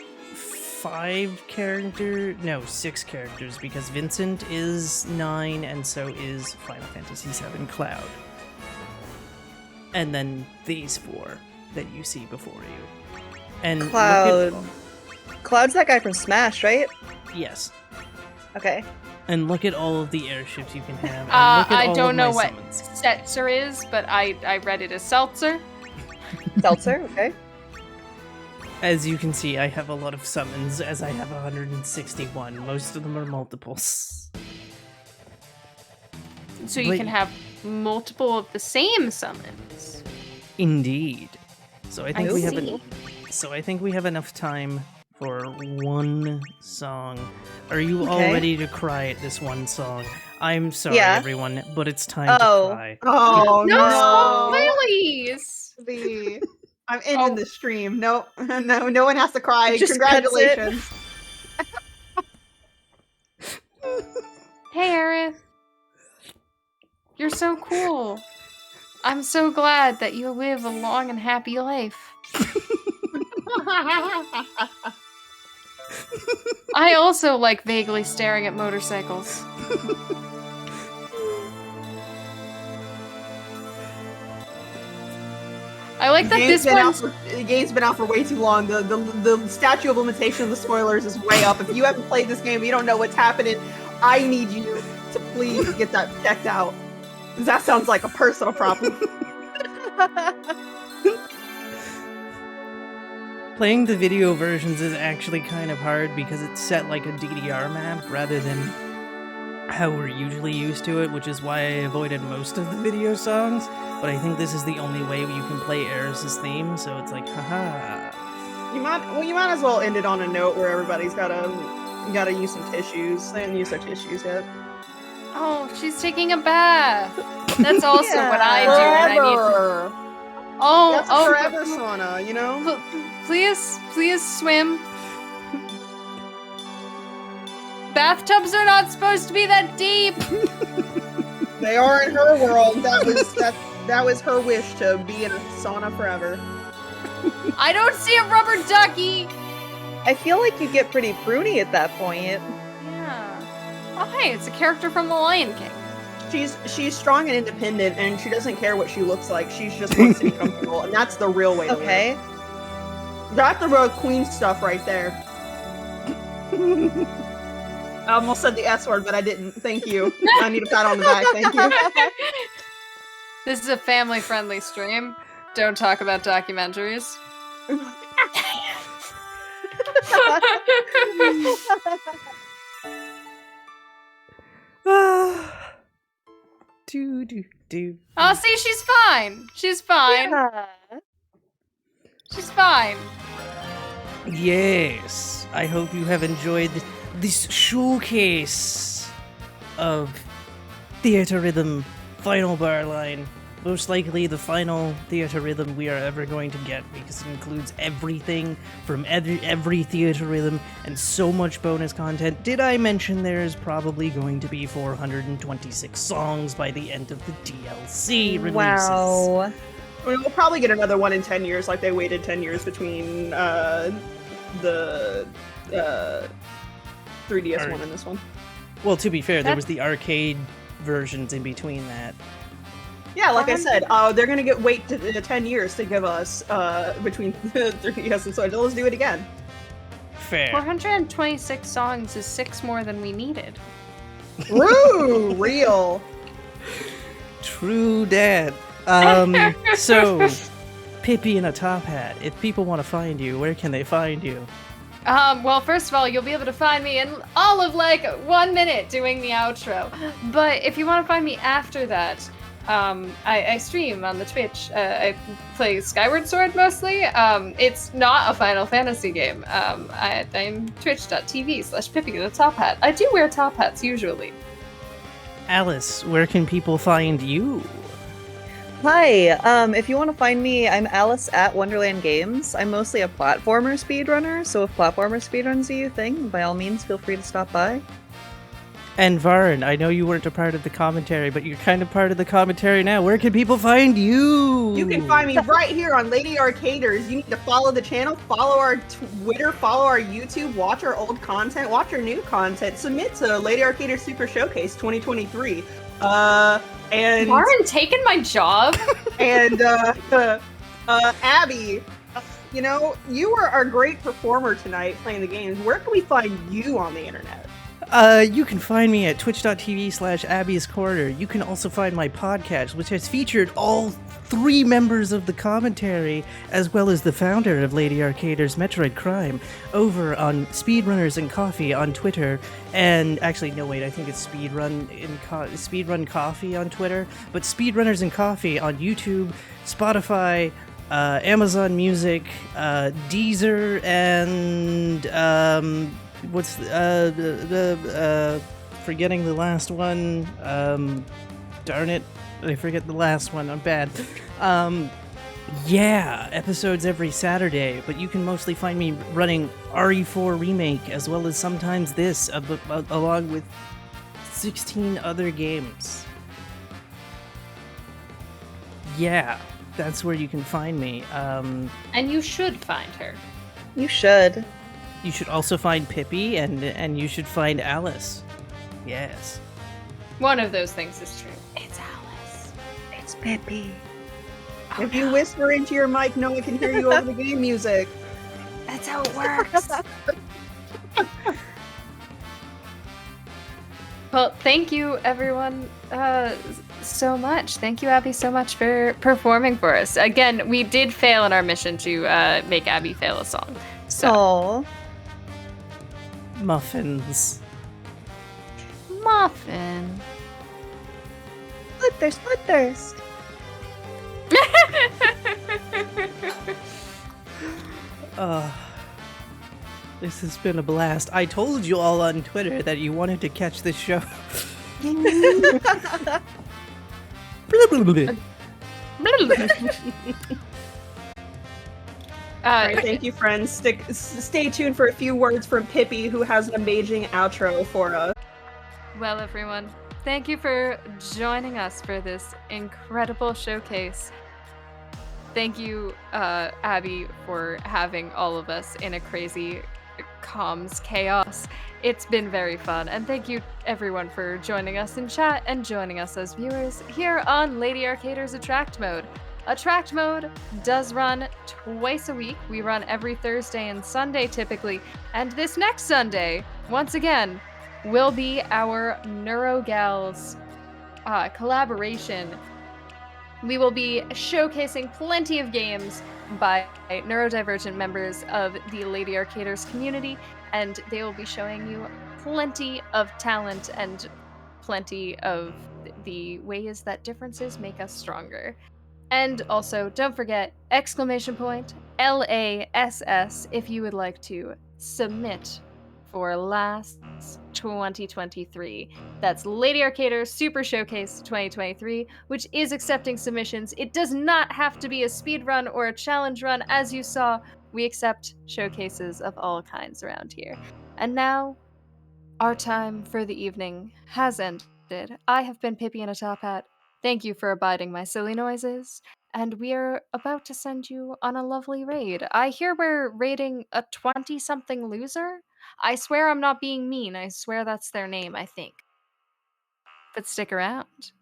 characters, because Vincent is 9, and so is Final Fantasy VII Cloud. And then these 4 that you see before you. And Cloud. Cloud's that guy from Smash, right? Yes. Okay. And look at all of the airships you can have. And look at I all don't of know my what summons. Setzer is, but I read it as Seltzer. Seltzer, okay. As you can see, I have a lot of summons, as I have 161. Most of them are multiples. So you can have multiple of the same summons. Indeed. So I think I we have enough time for one song. Are you all Okay. ready to cry at this one song? I'm sorry, Yeah. everyone, but it's time to cry. Oh No, please. I'm ending the stream. No one has to cry. Just cuts it. Congratulations. Hey, Aerith. You're so cool. I'm so glad that you live a long and happy life. I also like vaguely staring at motorcycles. I like that this one. The game's been out for way too long. The statute of limitation of the spoilers is way up. If you haven't played this game, you don't know what's happening. I need you to please get that checked out. 'Cause that sounds like a personal problem. Playing the video versions is actually kind of hard because it's set like a DDR map rather than how we're usually used to it, which is why I avoided most of the video songs. But I think this is the only way you can play Eris's theme, so it's like, haha. You might as well end it on a note where everybody's gotta use some tissues. They didn't use their tissues yet. Oh, she's taking a bath. That's also what I do when I need to. That's a forever sauna, you know? Please swim. Bathtubs are not supposed to be that deep. They are in her world. That was her wish to be in a sauna forever. I don't see a rubber ducky. I feel like you get pretty pruny at that point. Yeah. Oh, hey, it's a character from The Lion King. She's strong and independent, and she doesn't care what she looks like. She just wants to be comfortable, and that's the real way to live. That's the real queen stuff right there. I almost said the S word, but I didn't. Thank you. I need a pat on the back. Thank you. This is a family-friendly stream. Don't talk about documentaries. Do. Oh, see, she's fine. She's fine. Yeah. She's fine. Yes, I hope you have enjoyed this showcase of Theatrhythm Final Bar Line. Most likely the final Theatrhythm we are ever going to get, because it includes everything from every Theatrhythm and so much bonus content. Did I mention there's probably going to be 426 songs by the end of the DLC releases? Wow. I mean, we'll probably get another one in 10 years, like they waited 10 years between the 3DS one and this one. Well, to be fair, there was the arcade versions in between that. Yeah, like I said, they're gonna wait 10 years to give us between the 3DS and Switch. Let's do it again. Fair. 426 songs is 6 more than we needed. Woo! Real. True dat. So, PippyInATopHat, if people want to find you, where can they find you? Well, first of all, you'll be able to find me in all of, 1 minute doing the outro. But if you want to find me after that, I stream on the Twitch. I play Skyward Sword mostly. It's not a Final Fantasy game. I'm twitch.tv/PippyInATopHat. I do wear top hats usually. Alice, where can people find you? Hi, if you want to find me, I'm AliceAtWonderlandGames. I'm mostly a platformer speedrunner, so if platformer speedruns are your thing, by all means, feel free to stop by. And Varin, I know you weren't a part of the commentary, but you're kind of part of the commentary now. Where can people find you? You can find me right here on Lady Arcaders. You need to follow the channel, follow our Twitter, follow our YouTube, watch our old content, watch our new content, submit to Lady Arcaders Super Showcase 2023. And Varin taking my job? And Abbie, you know, you were our great performer tonight playing the games. Where can we find you on the internet? You can find me at twitch.tv/Abbie's Corner. You can also find my podcast, which has featured all 3 members of the commentary, as well as the founder of Lady Arcaders, Metroid Crime, over on Speedrunners and Coffee on Twitter. And actually, no, wait, I think it's Speedrun Coffee on Twitter, but Speedrunners and Coffee on YouTube, Spotify, Amazon Music, Deezer, and what's forgetting the last one. Darn it, I forget the last one. I'm bad. Yeah, episodes every Saturday, but you can mostly find me running RE4 Remake, as well as sometimes this, along with 16 other games. Yeah, that's where you can find me. And you should find her. You should. You should also find Pippi, and you should find Alice. Yes. One of those things is true. It's Alice. It's Pippi. Oh, If you whisper into your mic, no one can hear you over the game music. That's how it works. Well, thank you, everyone, so much. Thank you, Abbie, so much for performing for us. Again, we did fail in our mission to make Abbie fail a song. So. Aww. Muffins. Muffin. Split thirst. This has been a blast. I told you all on Twitter that you wanted to catch this show. Alright, thank you, friends. Stay tuned for a few words from Pippi, who has an amazing outro for us. Well, everyone, thank you for joining us for this incredible showcase. Thank you, Abbie, for having all of us in a crazy comms chaos. It's been very fun, and thank you everyone for joining us in chat and joining us as viewers here on Lady Arcader's Attract Mode. Attract Mode does run twice a week. We run every Thursday and Sunday typically, and this next Sunday, once again, will be our NeuroGals collaboration. We will be showcasing plenty of games by neurodivergent members of the Lady Arcaders community, and they will be showing you plenty of talent and plenty of the ways that differences make us stronger. And also, don't forget, !LASS if you would like to submit for last 2023. That's Lady Arcader Super Showcase 2023, which is accepting submissions. It does not have to be a speed run or a challenge run. As you saw, we accept showcases of all kinds around here. And now, our time for the evening has ended. I have been PippyInATopHat. Thank you for abiding my silly noises, and we are about to send you on a lovely raid. I hear we're raiding a 20-something loser? I swear I'm not being mean. I swear that's their name, I think. But stick around.